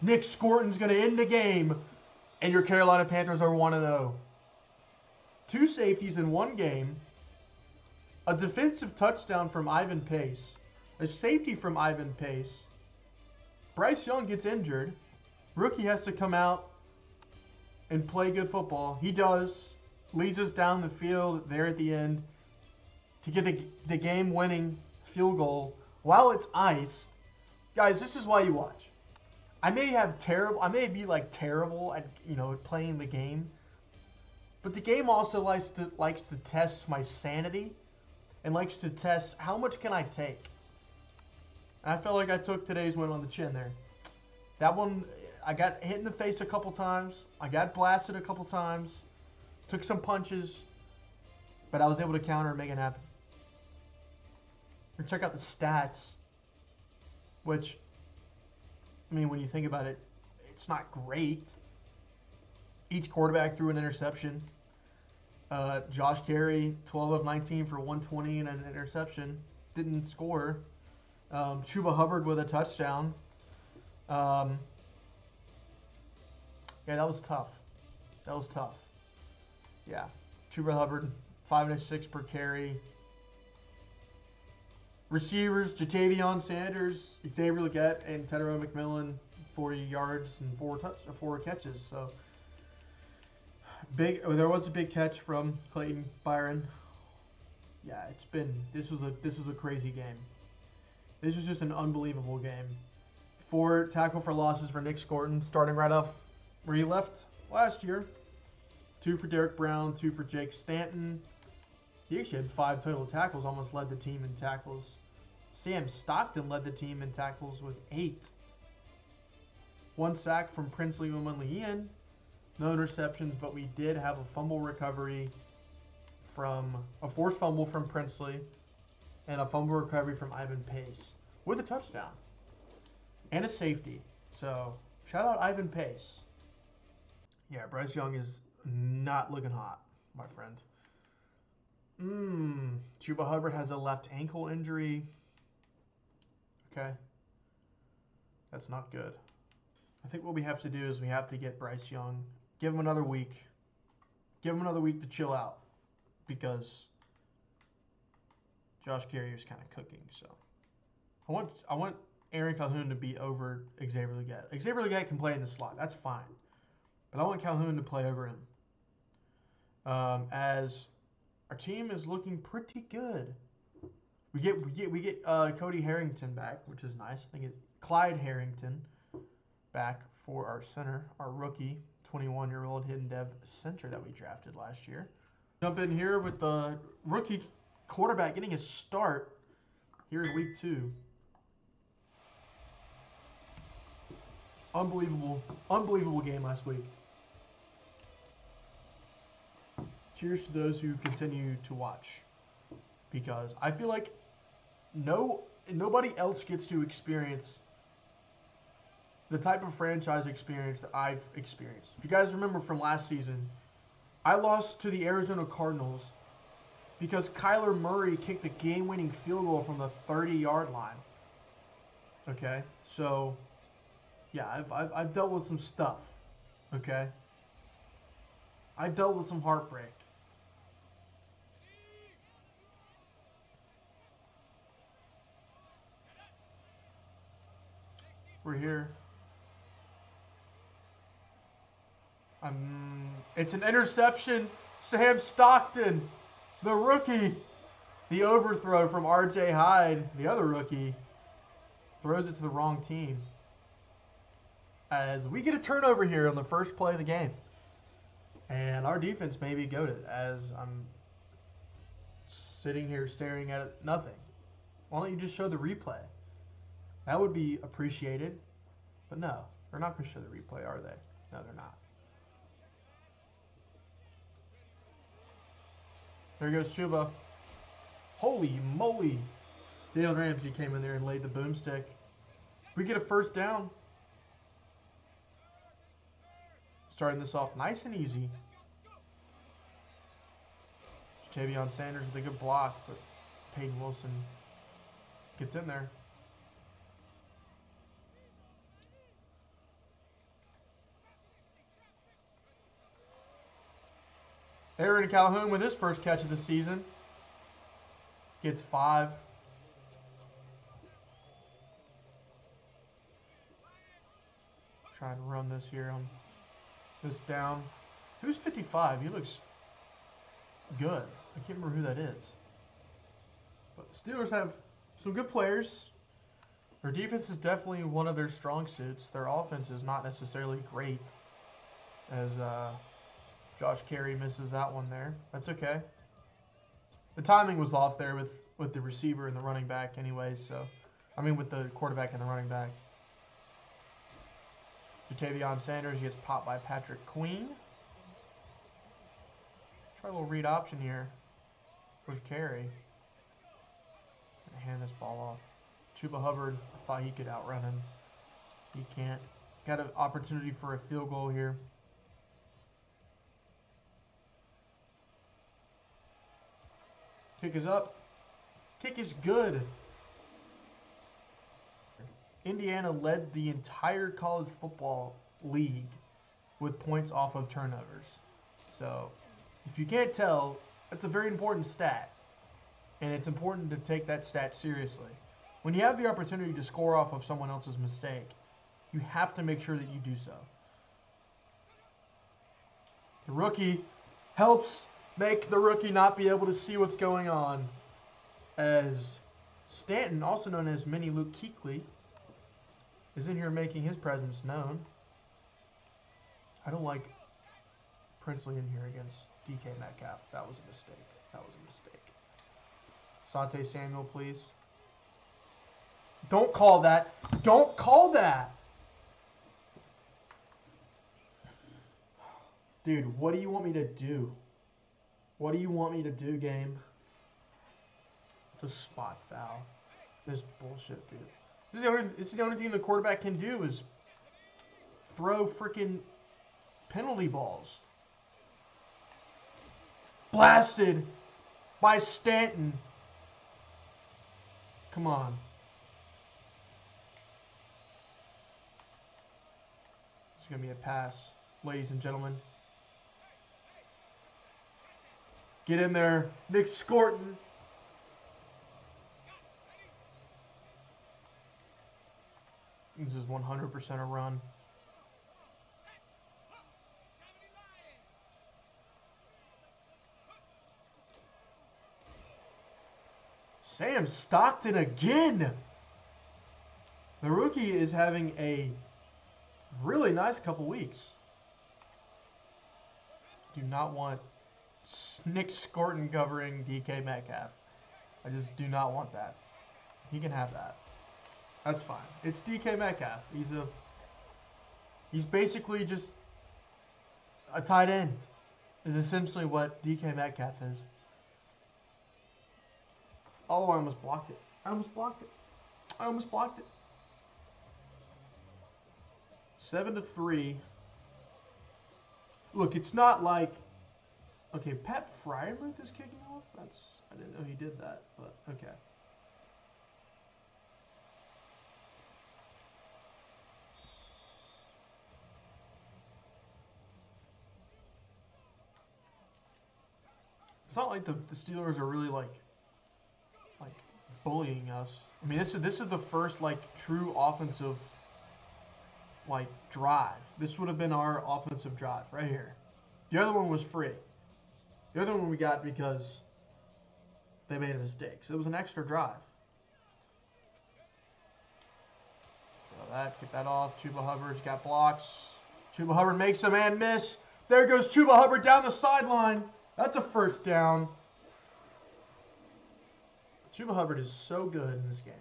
Nick Scorton's going to end the game, and your Carolina Panthers are 1-0. 2 safeties in one game, a defensive touchdown from Ivan Pace, a safety from Ivan Pace. Bryce Young gets injured. Rookie has to come out and play good football. He does. Leads us down the field there at the end to get the game-winning field goal while it's iced. Guys, this is why you watch. I may be like terrible at playing the game, but the game also likes to test my sanity and likes to test how much can I take. And I felt like I took today's win on the chin there. That one, I got hit in the face a couple times. I got blasted a couple times. Took some punches, but I was able to counter and make it happen. Or check out the stats, which, I mean, when you think about it, it's not great. Each quarterback threw an interception. Josh Carey, 12 of 19 for 120 and an interception. Didn't score. Chuba Hubbard with a touchdown. Yeah, that was tough. Yeah. Chuba Hubbard, 5 and 6 per carry. Receivers, Jatavion Sanders, Xavier Legette, and Tedero McMillan, 40 yards and 4 catches. So there was a big catch from Clayton Byron. Yeah, this was a crazy game. This was just an unbelievable game. 4 tackle for losses for Nick Scorton, starting right off where he left last year. 2 for Derek Brown, 2 for Jake Stanton. He actually had 5 total tackles, almost led the team in tackles. Sam Stockton led the team in tackles with 8. 1 sack from Princely Umanlian. No interceptions, but we did have a fumble recovery from a forced fumble from Princely and a fumble recovery from Ivan Pace with a touchdown and a safety. So shout out Ivan Pace. Yeah, Bryce Young is not looking hot, my friend. Chuba Hubbard has a left ankle injury. Okay. That's not good. I think what we have to do is we have to get Bryce Young, give him another week. Give him another week to chill out because Josh Carey is kind of cooking. So I want Aaron Calhoun to be over Xavier Legette. Xavier Legette can play in the slot. That's fine. But I want Calhoun to play over him. As our team is looking pretty good. We get Cody Harrington back, which is nice. I think it's Clyde Harrington. back for our center, our rookie, 21-year-old hidden dev center that we drafted last year. Jump in here with the rookie quarterback getting a start here in week 2. Unbelievable game last week. Cheers to those who continue to watch, because I feel like nobody else gets to experience the type of franchise experience that I've experienced. If you guys remember from last season, I lost to the Arizona Cardinals because Kyler Murray kicked a game-winning field goal from the 30-yard line. Okay, so yeah, I've dealt with some stuff. Okay, I've dealt with some heartbreak. We're here. It's an interception. Sam Stockton, the rookie. The overthrow from R.J. Hyde, the other rookie, throws it to the wrong team. As we get a turnover here on the first play of the game. And our defense may be goated as I'm sitting here staring at nothing. Why don't you just show the replay? That would be appreciated. But no, they're not going to show the replay, are they? No, they're not. There goes Chuba. Holy moly. Jalen Ramsey came in there and laid the boomstick. We get a first down. Starting this off nice and easy. Ja'Tavion Sanders with a good block, but Peyton Wilson gets in there. Aaron Calhoun with his first catch of the season. Gets 5. Trying to run this here on this down. Who's 55? He looks good. I can't remember who that is. But the Steelers have some good players. Their defense is definitely one of their strong suits. Their offense is not necessarily great, as Josh Carey misses that one there. That's okay. The timing was off there with the receiver and the running back anyways, so I mean with the quarterback and the running back. Ja'Tavion Sanders gets popped by Patrick Queen. Try a little read option here with Carey. Hand this ball off. Chuba Hubbard, I thought he could outrun him. He can't. Got an opportunity for a field goal here. Kick is up. Kick is good. Indiana led the entire college football league with points off of turnovers. So, if you can't tell, that's a very important stat. And it's important to take that stat seriously. When you have the opportunity to score off of someone else's mistake, you have to make sure that you do so. The rookie helps make the rookie not be able to see what's going on, as Stanton, also known as Mini Luke Kuechly, is in here making his presence known. I don't like Princely in here against DK Metcalf. That was a mistake. That was a mistake. Sante Samuel, please. Don't call that. Don't call that. Dude, what do you want me to do? What do you want me to do, game? It's a spot foul. This bullshit, dude. This is the only thing the quarterback can do is throw freaking penalty balls. Blasted by Stanton. Come on. It's going to be a pass, ladies and gentlemen. Get in there, Nick Scorton. This is 100% a run. Sam Stockton again. The rookie is having a really nice couple weeks. Do not want Nick Scorton covering DK Metcalf. I just do not want that. He can have that. That's fine. It's DK Metcalf. He's basically just a tight end. Is essentially what DK Metcalf is. Oh, I almost blocked it. I almost blocked it. 7-3. Look, it's not like... Okay, Pat Fryermuth is kicking off? I didn't know he did that, but okay. It's not like the Steelers are really like bullying us. I mean, this is the first like true offensive like drive. This would have been our offensive drive right here. The other one was free. The other one we got because they made a mistake. So it was an extra drive. Get that off. Chuba Hubbard's got blocks. Chuba Hubbard makes a man miss. There goes Chuba Hubbard down the sideline. That's a first down. Chuba Hubbard is so good in this game.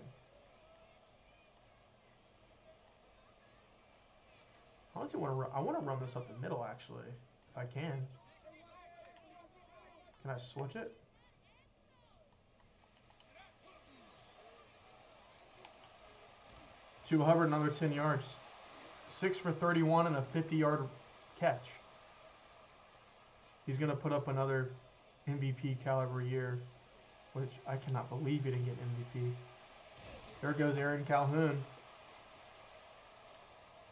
I honestly want to run this up the middle, actually, if I can. Can I switch it? Chuba Hubbard, another 10 yards. 6 for 31 and a 50-yard catch. He's going to put up another MVP caliber year, which I cannot believe he didn't get MVP. There goes Aaron Calhoun.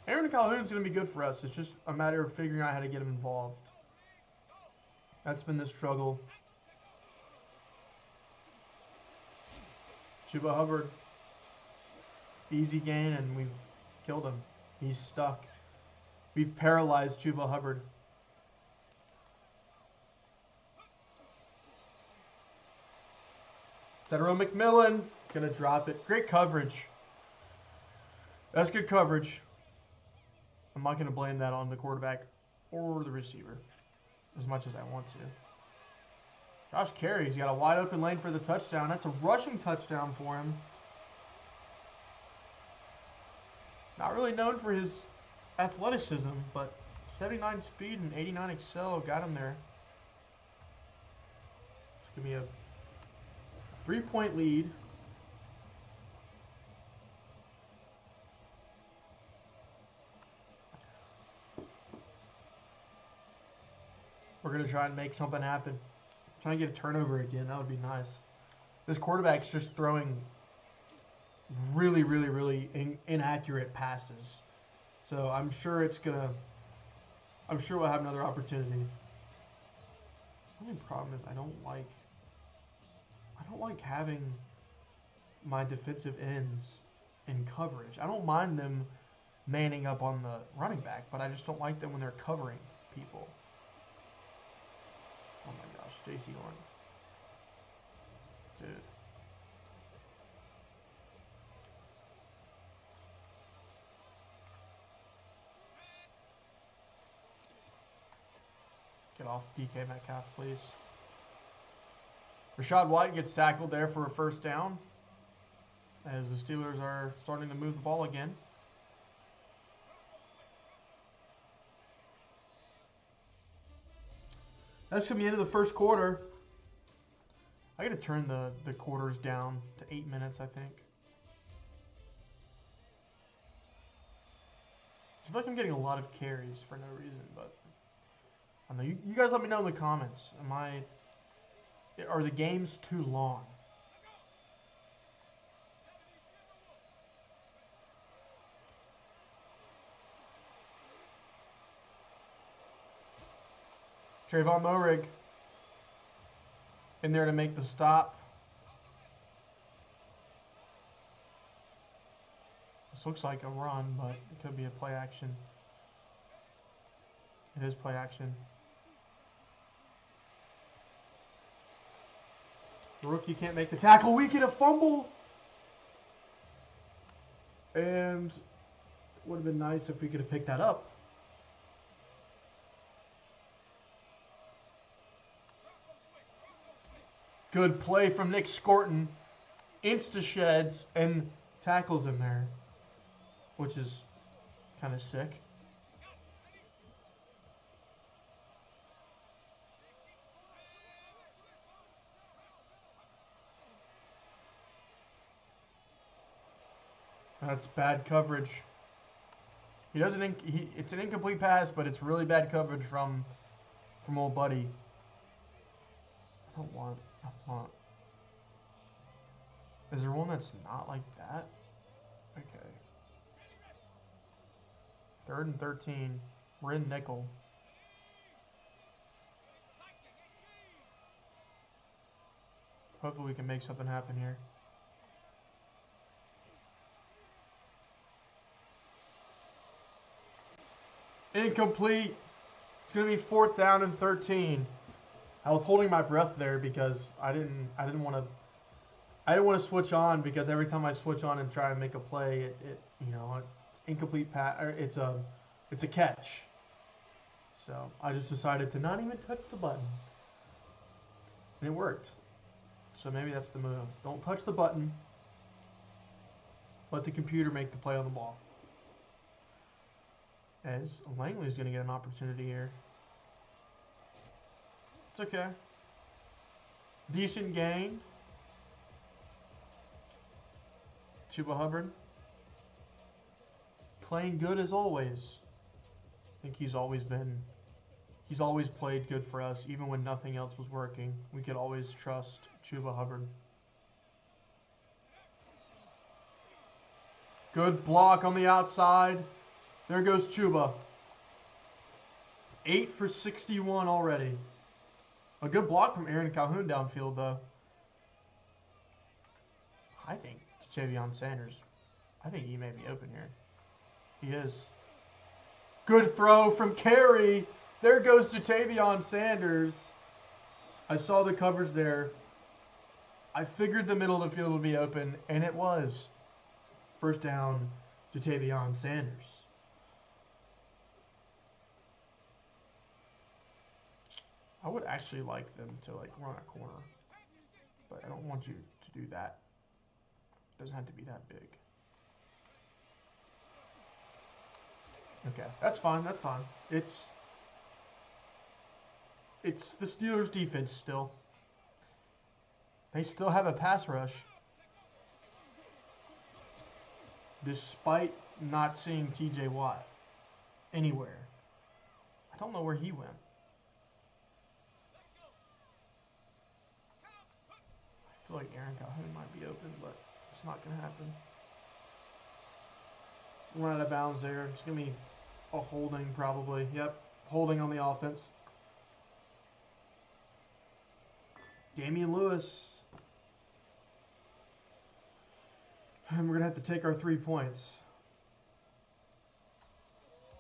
Aaron Calhoun's going to be good for us. It's just a matter of figuring out how to get him involved. That's been the struggle. Chuba Hubbard. Easy gain, and we've killed him. He's stuck. We've paralyzed Chuba Hubbard. Tedero McMillan going to drop it. Great coverage. That's good coverage. I'm not going to blame that on the quarterback or the receiver as much as I want to. Josh Carey's got a wide open lane for the touchdown. That's a rushing touchdown for him. Not really known for his athleticism, but 79 speed and 89 excel got him there. It's going to be a 3-point lead. We're going to try and make something happen. Try and get a turnover again. That would be nice. This quarterback's just throwing really, really, really inaccurate passes. So I'm sure we'll have another opportunity. The only problem is I don't like having my defensive ends in coverage. I don't mind them manning up on the running back, but I just don't like them when they're covering people. Oh my gosh, J.C. Horn. Dude. Get off DK Metcalf, please. Rashad White gets tackled there for a first down as the Steelers are starting to move the ball again. That's going to be the end of the first quarter. I got to turn the quarters down to 8 minutes, I think. I feel like I'm getting a lot of carries for no reason, but I don't know. You guys let me know in the comments. Are the games too long? Trayvon Moehrig in there to make the stop. This looks like a run, but it could be a play action. It is play action. The rookie can't make the tackle. We get a fumble. And Would have been nice if we could have picked that up. Good play from Nick Scorton. Insta-sheds and tackles him there, which is kind of sick. That's bad coverage. He doesn't. It's an incomplete pass, but it's really bad coverage from old buddy. I want. Is there one that's not like that? Okay. 3rd and 13. We're in nickel. Hopefully we can make something happen here. Incomplete. It's gonna be 4th down and 13. I was holding my breath there because I didn't want to switch on, because every time I switch on and try and make a play, it's incomplete pass. It's a catch. So I just decided to not even touch the button, and it worked. So maybe that's the move. Don't touch the button. Let the computer make the play on the ball. As Langley's going to get an opportunity here. It's okay. Decent gain. Chuba Hubbard. Playing good as always. I think he's always played good for us, even when nothing else was working. We could always trust Chuba Hubbard. Good block on the outside. There goes Chuba. 8 for 61 already. A good block from Aaron Calhoun downfield, though. I think Tavion Sanders. I think he may be open here. He is. Good throw from Carey. There goes to Tavion Sanders. I saw the coverage there. I figured the middle of the field would be open, and it was. 1st down to Tavion Sanders. I would actually like them to run a corner, but I don't want you to do that. It doesn't have to be that big. Okay, that's fine. That's fine. It's the Steelers' defense still. They still have a pass rush, despite not seeing T.J. Watt anywhere. I don't know where he went. I feel like Aaron Calhoun might be open, but it's not going to happen. Run out of bounds there. It's going to be a holding probably. Yep, holding on the offense. Damian Lewis. And we're going to have to take our 3 points.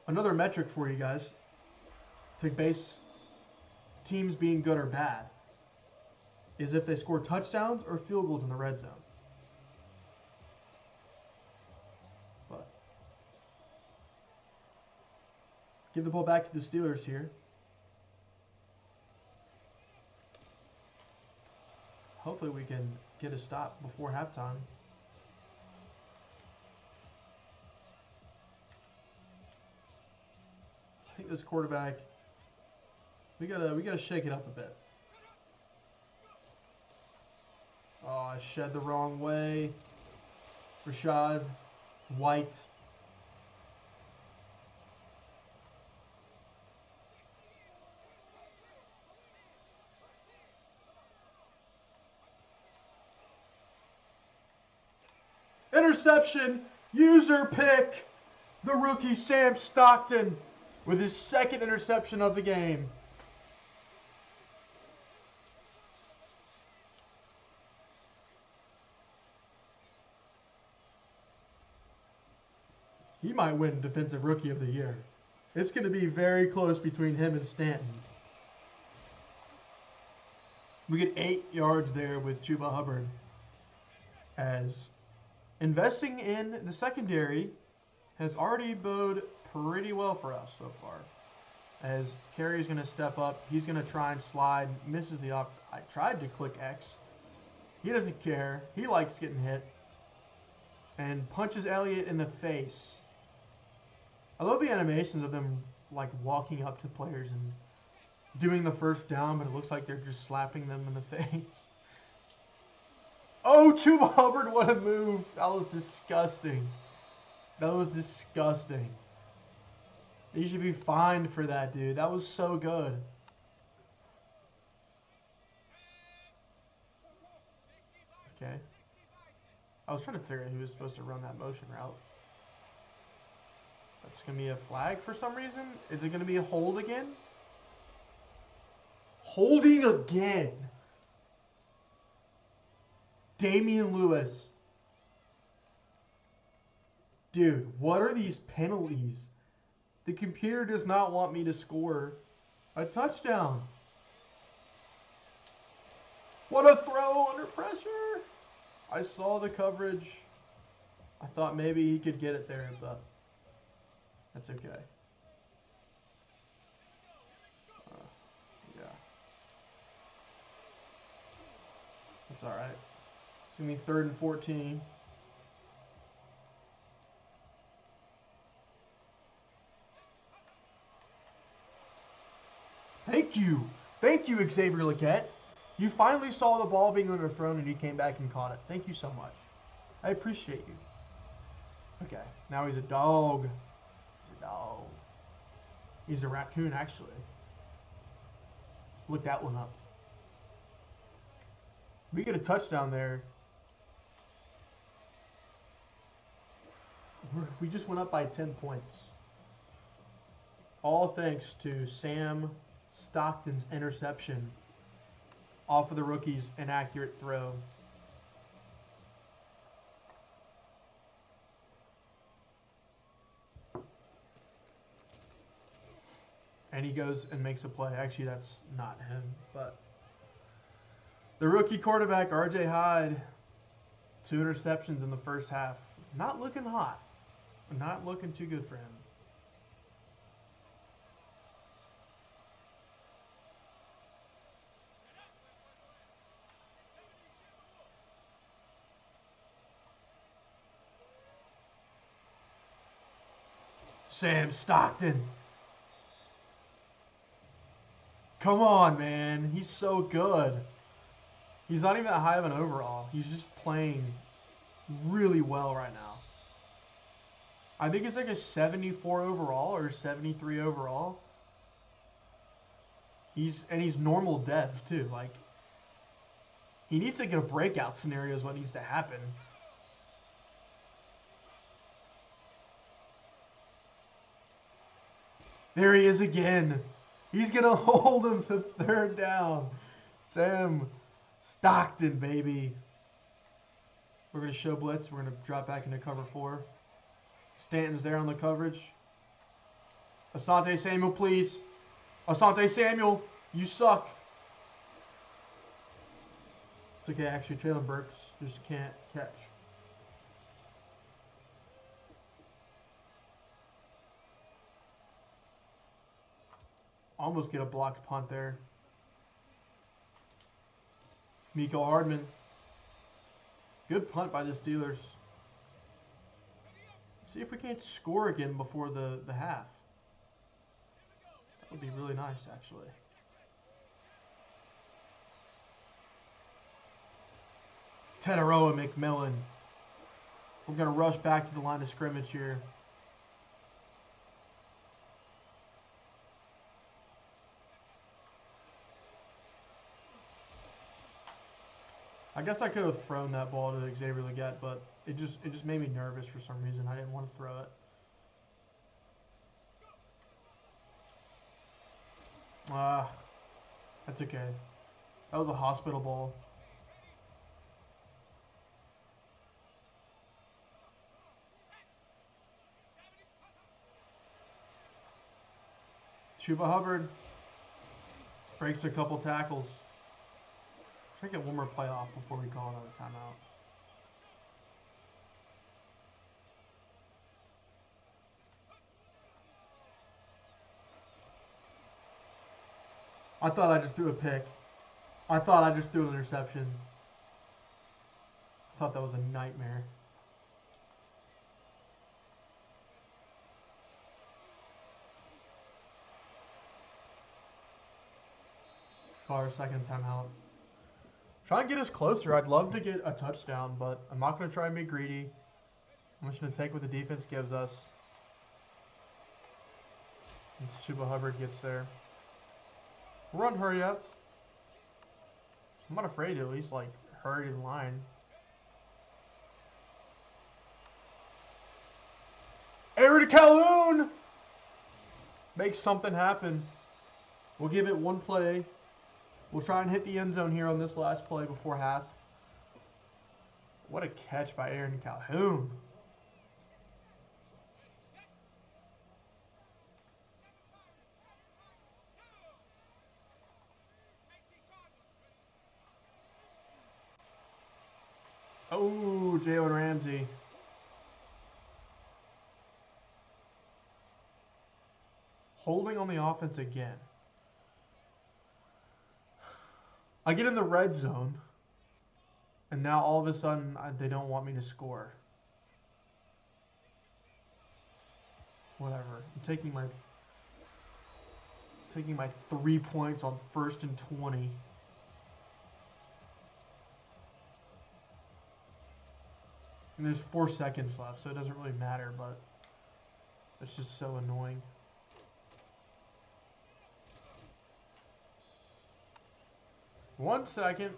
Another metric for you guys to base teams being good or bad is if they score touchdowns or field goals in the red zone. But give the ball back to the Steelers here. Hopefully we can get a stop before halftime. I think this quarterback, we gotta shake it up a bit. Oh, I shed the wrong way. Rashad White. Interception. User pick. The rookie Sam Stockton with his 2nd interception of the game. He might win Defensive Rookie of the Year. It's going to be very close between him and Stanton. We get 8 yards there with Chuba Hubbard. As investing in the secondary has already bode pretty well for us so far. As Carey's going to step up. He's going to try and slide. Misses the op. I tried to click X. He doesn't care. He likes getting hit. And punches Elliott in the face. I love the animations of them like walking up to players and doing the first down, but it looks like they're just slapping them in the face. Oh, Chuba Hubbard, what a move. That was disgusting. That was disgusting. You should be fined for that, dude. That was so good. Okay. I was trying to figure out who was supposed to run that motion route. That's going to be a flag for some reason. Is it going to be a hold again? Holding again. Damian Lewis. Dude, what are these penalties? The computer does not want me to score a touchdown. What a throw under pressure. I saw the coverage. I thought maybe he could get it there, but that's okay. Yeah. That's all right. It's going to be 3rd and 14. Thank you. Thank you, Xavier Legette. You finally saw the ball being underthrown and you came back and caught it. Thank you so much. I appreciate you. Okay, now he's a dog. He's a dog. He's a raccoon, actually. Look that one up. We get a touchdown there. We just went up by 10 points. All thanks to Sam Stockton's interception off of the rookie's inaccurate throw. And he goes and makes a play. Actually, that's not him, but the rookie quarterback, R.J. Hyde, 2 interceptions in the first half. Not looking hot. Not looking too good for him. Sam Stockton. Come on, man. He's so good. He's not even that high of an overall. He's just playing really well right now. I think it's like a 74 overall or 73 overall. He's normal dev too. Like, he needs to get a breakout scenario is what needs to happen. There he is again. He's going to hold him to 3rd down. Sam Stockton, baby. We're going to show blitz. We're going to drop back into cover 4. Stanton's there on the coverage. Asante Samuel, please. Asante Samuel, you suck. It's okay, actually. Traylon Burks just can't catch. Almost get a blocked punt there. Miko Hardman. Good punt by the Steelers. See if we can't score again before the half. That would be really nice, actually. Teteroa McMillan. We're going to rush back to the line of scrimmage here. I guess I could have thrown that ball to Xavier Legette, but it just made me nervous for some reason. I didn't want to throw it. That's okay. That was a hospital ball. Chuba Hubbard breaks a couple tackles. Try to get one more play off before we call another timeout. I thought I just threw a pick. I thought I just threw an interception. I thought that was a nightmare. Call our second timeout. Try and get us closer. I'd love to get a touchdown, but I'm not going to try and be greedy. I'm just going to take what the defense gives us. Once Chuba Hubbard gets there. Run, hurry up. I'm not afraid to at least, like, hurry the line. Aaron Calhoun! Make something happen. We'll give it one play. We'll try and hit the end zone here on this last play before half. What a catch by Aaron Calhoun. Oh, Jalen Ramsey. Holding on the offense again. I get in the red zone, and now all of a sudden they don't want me to score. Whatever. I'm taking my 3 points on 1st and 20. And there's 4 seconds left, so it doesn't really matter, but it's just so annoying. One second.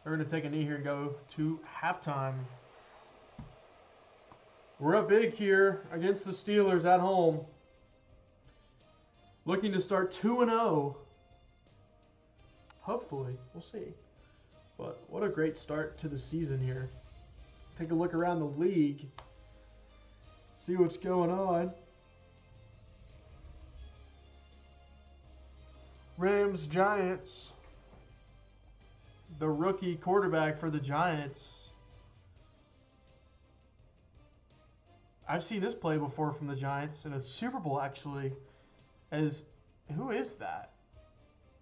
We're going to take a knee here and go to halftime. We're up big here against the Steelers at home. Looking to start 2-0. Hopefully. We'll see. But what a great start to the season here. Take a look around the league. See what's going on. Rams, Giants. The rookie quarterback for the Giants. I've seen this play before from the Giants in a Super Bowl, actually. Who is that?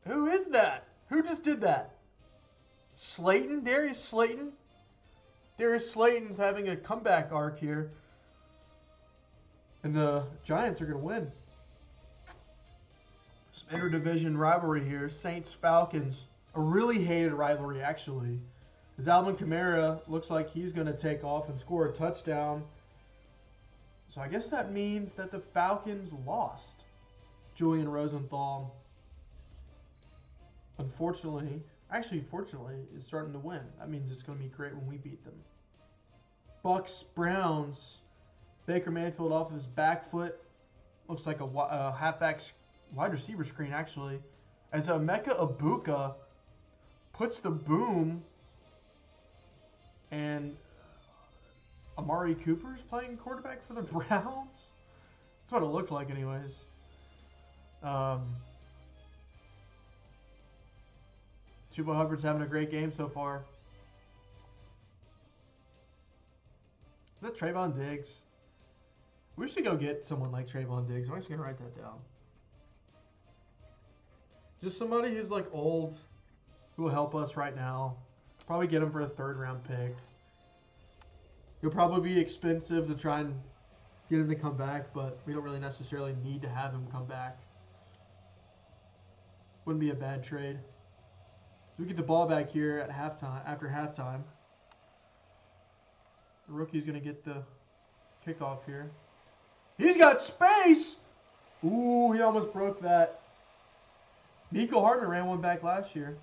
Who is that? Who just did that? Slayton? Darius Slayton? Darius Slayton's having a comeback arc here. And the Giants are going to win. Some interdivision rivalry here. Saints-Falcons. A really hated rivalry, actually. As Alvin Kamara looks like he's going to take off and score a touchdown. So I guess that means that the Falcons lost. Julian Rosenthal, fortunately, is starting to win. That means it's going to be great when we beat them. Bucks, Browns. Baker Mayfield off of his back foot. Looks like a halfback wide receiver screen, actually. As Emeka Ibuka puts the boom, and Amari Cooper's playing quarterback for the Browns. That's what it looked like, anyways. Chuba Hubbard's having a great game so far. Is that Trayvon Diggs? We should go get someone like Trayvon Diggs. I'm actually going to write that down. Just somebody who's like old, who will help us right now. Probably get him for a 3rd-round pick. He'll probably be expensive to try and get him to come back, but we don't really necessarily need to have him come back. Wouldn't be a bad trade. So we get the ball back here at halftime. After halftime, the rookie's gonna get the kickoff here. He's got space. Ooh, he almost broke that. Nico Hartman ran one back last year.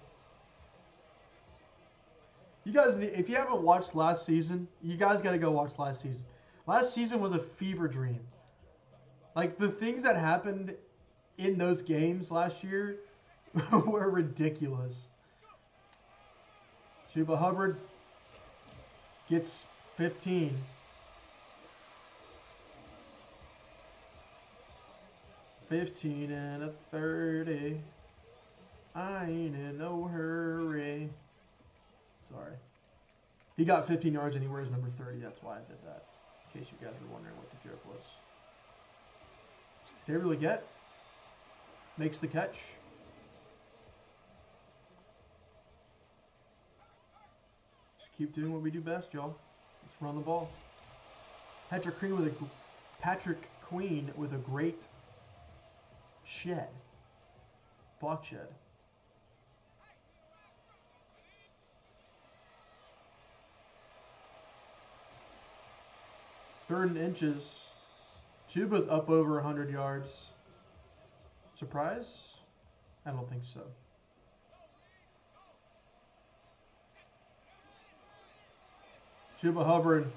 You guys, if you haven't watched last season, you guys got to go watch last season. Last season was a fever dream. Like, the things that happened in those games last year were ridiculous. Chuba Hubbard gets 15. $15 and a 30. I ain't in no hurry. Sorry. He got 15 yards and he wears number 30. That's why I did that. in case you guys were wondering what the joke was. Is he able to get? Makes the catch. Just keep doing what we do best, y'all. Let's run the ball. Patrick Queen with a great shed. Block shed. Third and inches. Chuba's up over 100 yards. Surprise? I don't think so. Chuba Hubbard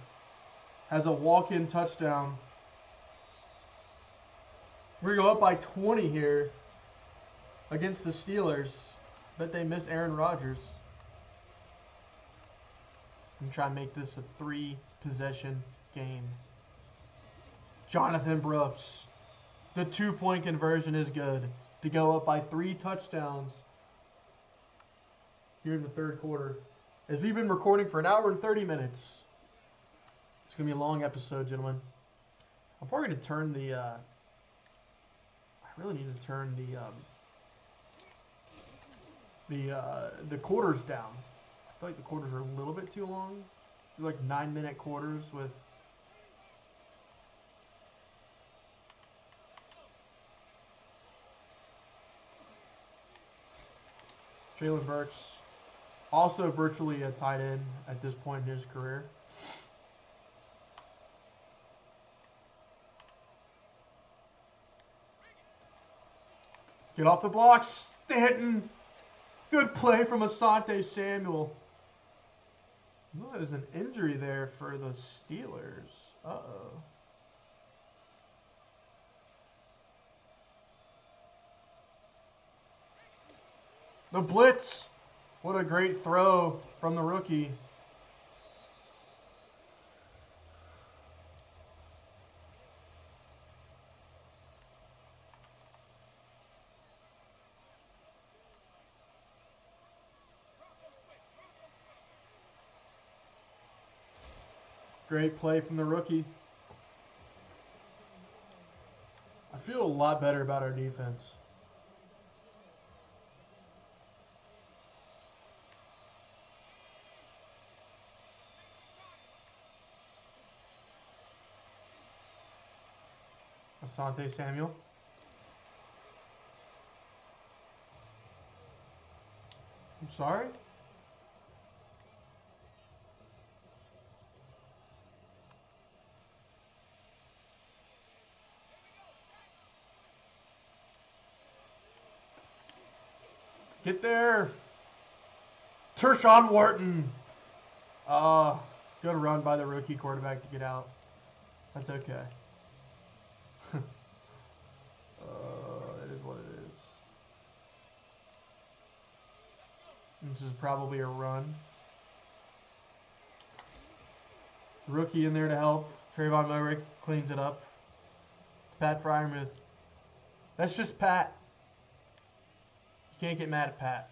has a walk-in touchdown. We're going to go up by 20 here against the Steelers. Bet they miss Aaron Rodgers. I'm trying to make this a 3-possession game. Jonathan Brooks. The 2-point conversion is good to go up by 3 touchdowns here in the third quarter. As we've been recording for 1 hour and 30 minutes. It's going to be a long episode, gentlemen. I'm probably going to turn the... I really need to turn the quarters down. I feel like the quarters are a little bit too long. They're like 9-minute quarters with... Traylon Burks, also virtually a tight end at this point in his career. Get off the block, Stanton. Good play from Asante Samuel. There's an injury there for the Steelers. Uh-oh. The blitz. What a great throw from the rookie. Great play from the rookie. I feel a lot better about our defense. Asante Samuel. I'm sorry? Get there. Tershawn Wharton. Good run by the rookie quarterback to get out. That's okay. It is what it is. This is probably a run. Rookie in there to help. Trayvon Merrick cleans it up. It's Pat Freiermuth. That's just Pat. You can't get mad at Pat.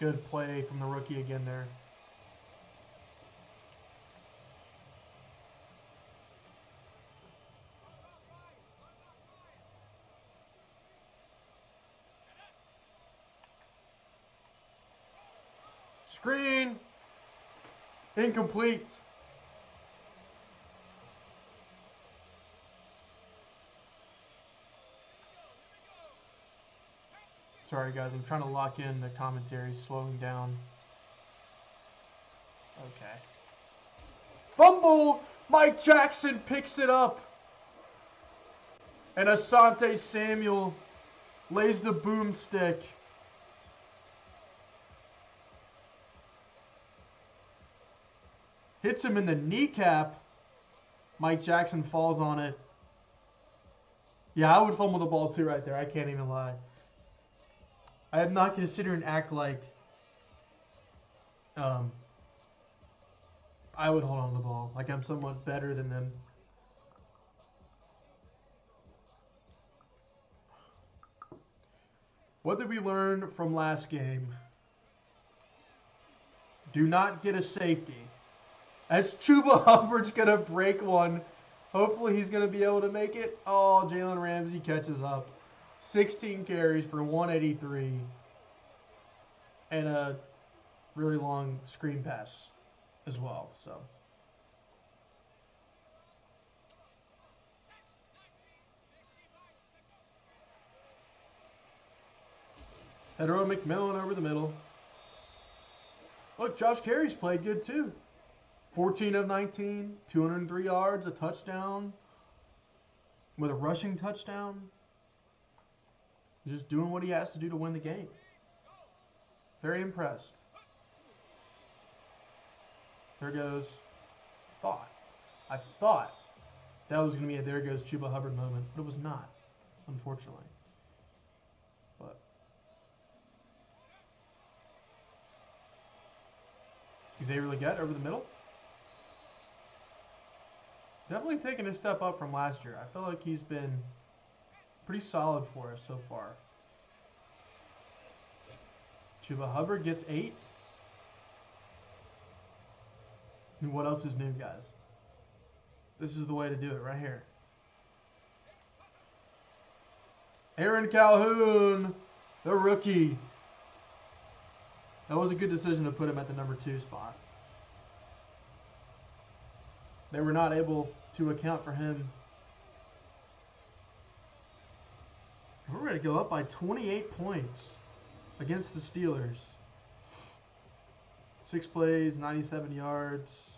Good play from the rookie again there. Screen. Incomplete. Sorry, guys. I'm trying to lock in the commentary. Slowing down. Okay. Fumble! Mike Jackson picks it up. And Asante Samuel lays the boomstick. Hits him in the kneecap. Mike Jackson falls on it. Yeah, I would fumble the ball too right there. I can't even lie. I am not going to sit here and act like I would hold on to the ball. Like I'm somewhat better than them. What did we learn from last game? Do not get a safety. As Chuba Hubbard's going to break one. Hopefully he's going to be able to make it. Oh, Jalen Ramsey catches up. 16 carries for 183. And a really long screen pass as well. So Hetero McMillan over the middle. Look, Josh Carey's played good too. 14 of 19, 203 yards, a touchdown. With a rushing touchdown. Just doing what he has to do to win the game. Very impressed. There goes thought. I thought that was going to be a there goes Chuba Hubbard moment, but it was not, unfortunately. But Xavier Legette over the middle. Definitely taking a step up from last year. I feel like he's been pretty solid for us so far. Chuba Hubbard gets 8. And what else is new, guys? This is the way to do it right here. Aaron Calhoun, the rookie. That was a good decision to put him at the number 2 spot. They were not able to account for him. We're ready to go up by 28 points against the Steelers. 6 plays, 97 yards.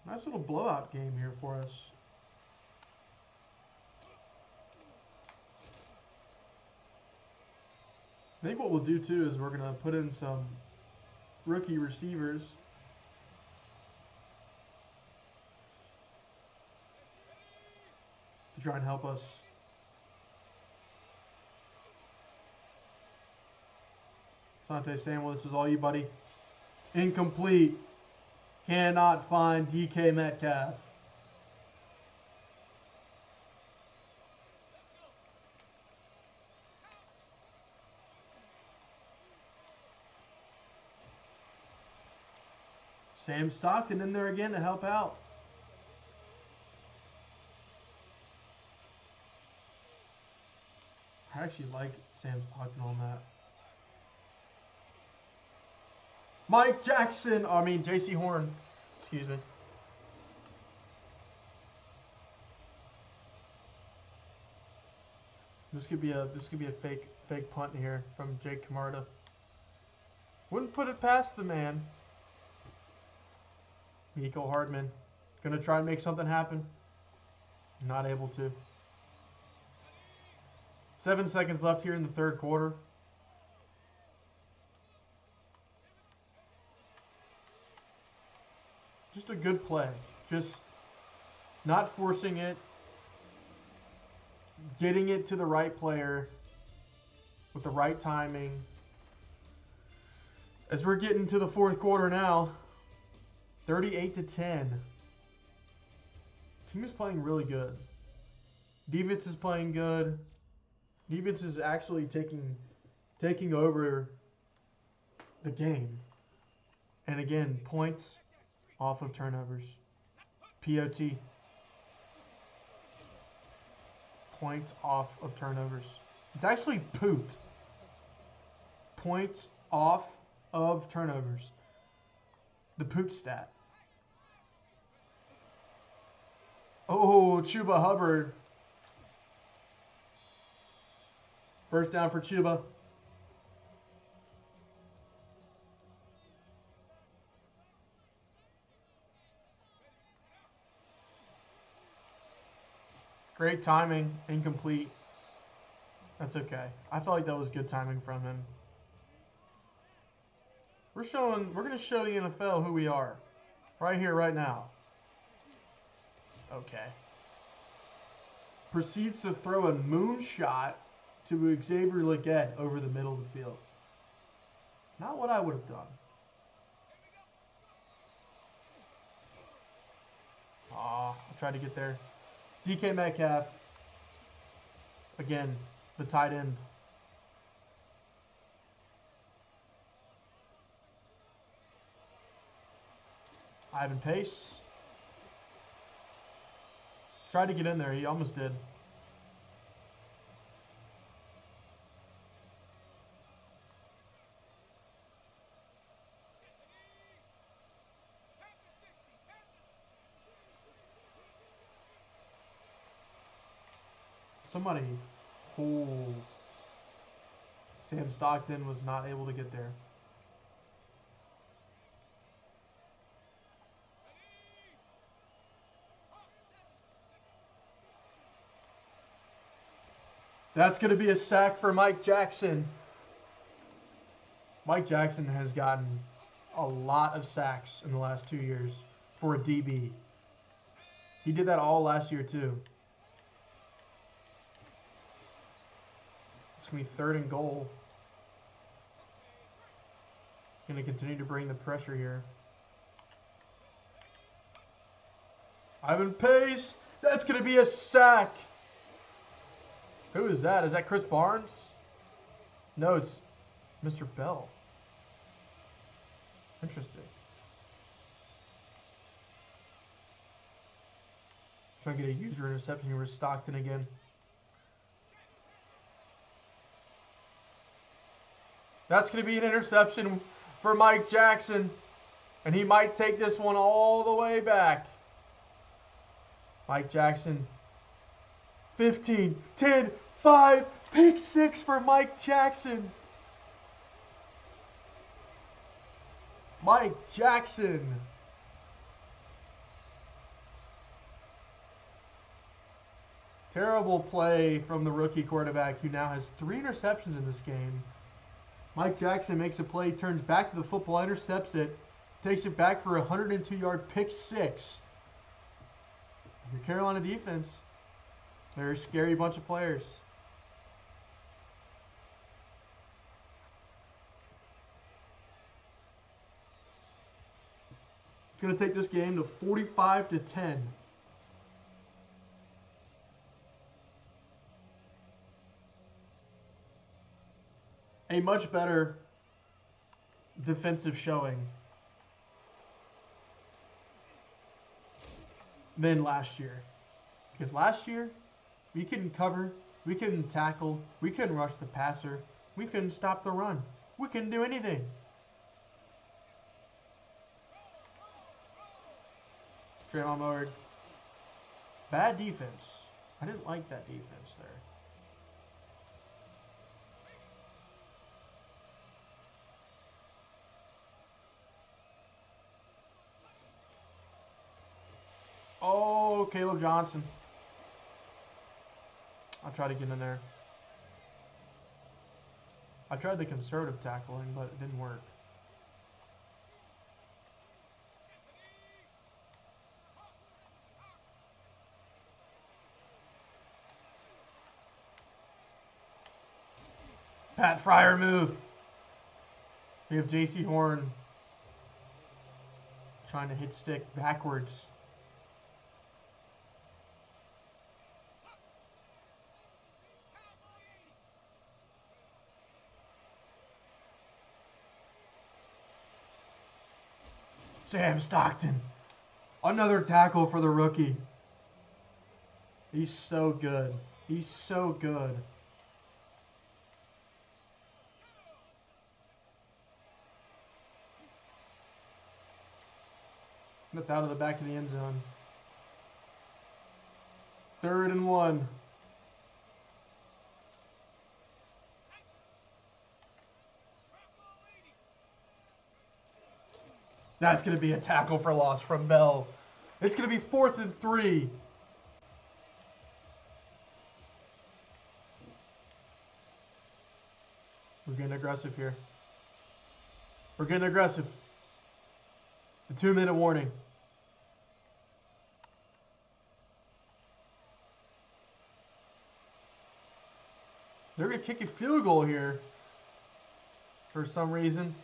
Nice little blowout game here for us. I think what we'll do too is we're going to put in some rookie receivers. To try and help us. Asante Samuel, this is all you, buddy. Incomplete. Cannot find DK Metcalf. Sam Stockton in there again to help out. I actually like Sam Stockton on that. Mike Jackson, J.C. Horn, excuse me. This could be a fake punt here from Jake Camarda. Wouldn't put it past the man. Nico Hardman, gonna try and make something happen. Not able to. 7 seconds left here in the third quarter. Just a good play. Just not forcing it. Getting it to the right player with the right timing. As we're getting to the fourth quarter now, 38-10. Team is playing really good. Defense is playing good. Defense is actually taking over the game. And again, points off of turnovers. POT. Points off of turnovers. It's actually poot. Points off of turnovers. The poot stat. Oh, Chuba Hubbard. First down for Chuba. Great timing. Incomplete. That's okay. I felt like that was good timing from him. We're going to show the NFL who we are. Right here, right now. Okay. Proceeds to throw a moonshot to Xavier Legette over the middle of the field. Not what I would have done. I tried to get there. DK Metcalf. Again, the tight end. Ivan Pace. Tried to get in there. He almost did. Somebody. Oh. Sam Stockton was not able to get there. That's going to be a sack for Mike Jackson. Mike Jackson has gotten a lot of sacks in the last 2 years for a DB. He did that all last year too. It's going to be 3rd and goal. Going to continue to bring the pressure here. Ivan Pace. That's going to be a sack. Who is that? Is that Chris Barnes? No, it's Mr. Bell. Interesting. Trying to get a user interception here with Stockton again. That's going to be an interception for Mike Jackson. And he might take this one all the way back. Mike Jackson. 15, 10, 5, pick 6 for Mike Jackson. Mike Jackson. Terrible play from the rookie quarterback who now has 3 interceptions in this game. Mike Jackson makes a play, turns back to the football, intercepts it, takes it back for a 102-yard pick 6. Your Carolina defense, they're a scary bunch of players. It's going to take this game to 45-10. A much better defensive showing than last year. Because last year, we couldn't cover, we couldn't tackle, we couldn't rush the passer, we couldn't stop the run. We couldn't do anything. Draymond Murray. Bad defense. I didn't like that defense there. Oh, Caleb Johnson. I tried to get in there. I tried the conservative tackling, but it didn't work. Pat Fryer move. We have J.C. Horn trying to hit stick backwards. Sam Stockton. Another tackle for the rookie. He's so good. He's so good. That's out of the back of the end zone. 3rd and 1. That's going to be a tackle for loss from Bell. It's going to be 4th and 3. We're getting aggressive here. We're getting aggressive. The 2-minute warning. They're going to kick a field goal here. For some reason.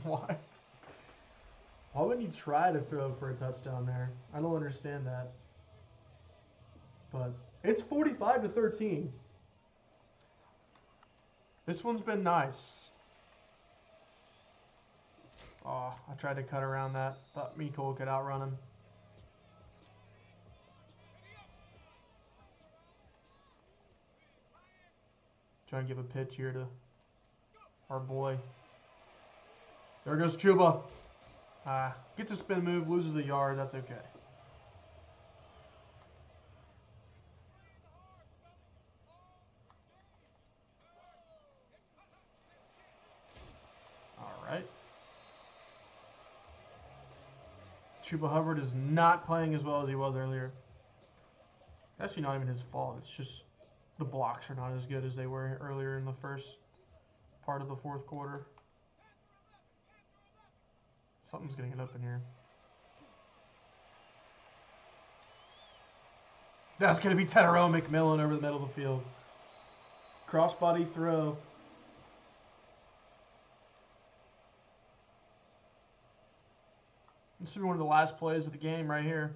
What? Why wouldn't you try to throw for a touchdown there? I don't understand that. But it's 45-13. This one's been nice. Oh, I tried to cut around that. Thought Miko could outrun him. Trying to give a pitch here to our boy. There goes Chuba. Gets a spin move, loses a yard. That's okay. All right. Chuba Hubbard is not playing as well as he was earlier. Actually, not even his fault. It's just the blocks are not as good as they were earlier in the first part of the fourth quarter. Something's getting it up in here. That's going to be Tedero McMillan over the middle of the field. Crossbody throw. This will be one of the last plays of the game right here.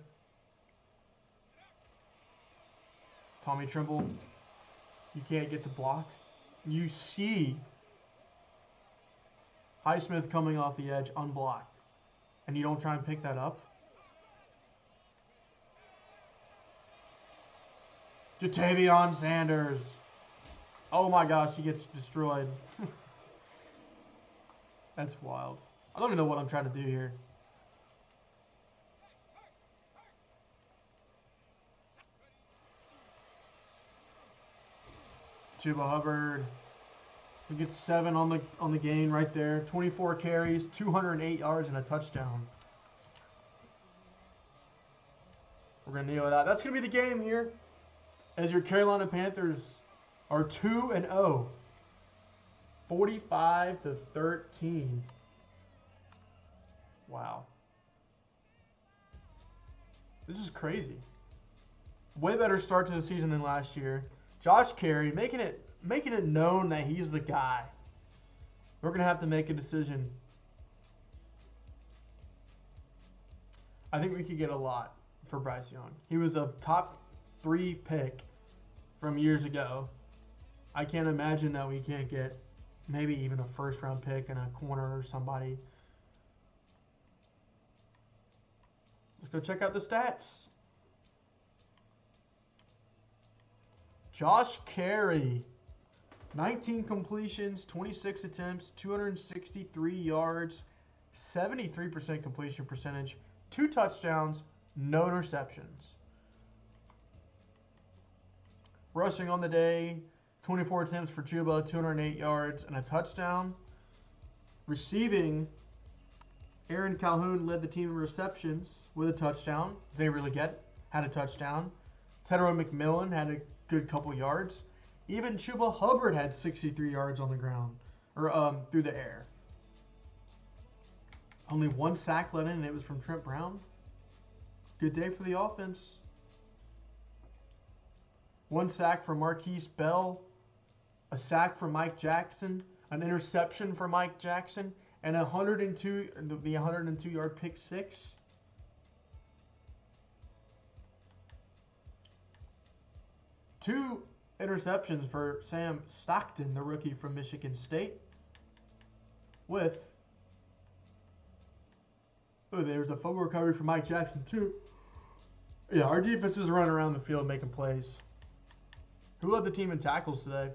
Tommy Trimble, you can't get the block. You see Highsmith coming off the edge unblocked, and you don't try and pick that up. Jatavion Sanders. Oh my gosh, he gets destroyed. That's wild. I don't even know what I'm trying to do here. Chuba Hubbard. We get 7 on the gain right there. 24 carries, 208 yards, and a touchdown. We're going to nail it out. That's going to be the game here as your Carolina Panthers are 2-0. 45-13. Wow. This is crazy. Way better start to the season than last year. Josh Carey making it known that he's the guy. We're going to have to make a decision. I think we could get a lot for Bryce Young. He was a top 3 pick from years ago. I can't imagine that we can't get maybe even a first-round pick and a corner or somebody. Let's go check out the stats. Josh Carey, 19 completions, 26 attempts, 263 yards, 73% completion percentage, 2 touchdowns, no interceptions. Rushing on the day, 24 attempts for Chuba, 208 yards, and a touchdown. Receiving, Aaron Calhoun led the team in receptions with a touchdown. Xavier Legette had a touchdown. Tedero McMillan had a good couple yards. Even Chuba Hubbard had 63 yards on the ground, or through the air. Only 1 sack let in, and it was from Trent Brown. Good day for the offense. 1 sack for Marquise Bell, a sack for Mike Jackson, an interception for Mike Jackson, and the 102-yard pick six. Two interceptions for Sam Stockton, the rookie from Michigan State. There's a fumble recovery for Mike Jackson too. Yeah, our defense is running around the field making plays. Who led the team in tackles today?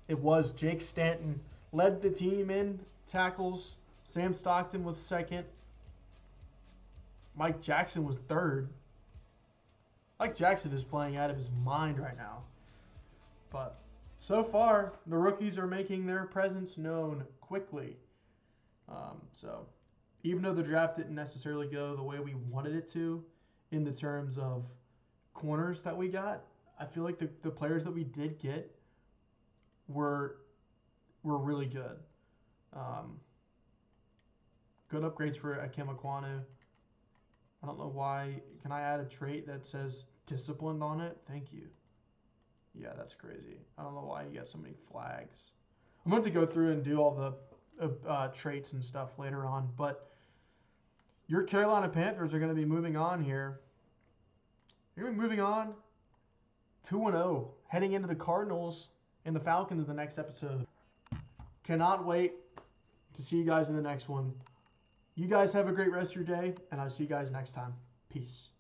It was Jake Stanton. Led the team in tackles. Sam Stockton was second. Mike Jackson was third. Mike Jackson is playing out of his mind right now. But so far, the rookies are making their presence known quickly. So even though the draft didn't necessarily go the way we wanted it to in the terms of corners that we got, I feel like the players that we did get were really good. Good upgrades for Akem Ekwonu. I don't know why. Can I add a trait that says disciplined on it? Thank you. Yeah, that's crazy. I don't know why you got so many flags. I'm going to go through and do all the traits and stuff later on, but your Carolina Panthers are going to be moving on here. You're going to be moving on 2-0, heading into the Cardinals and the Falcons in the next episode. Cannot wait to see you guys in the next one. You guys have a great rest of your day, and I'll see you guys next time. Peace.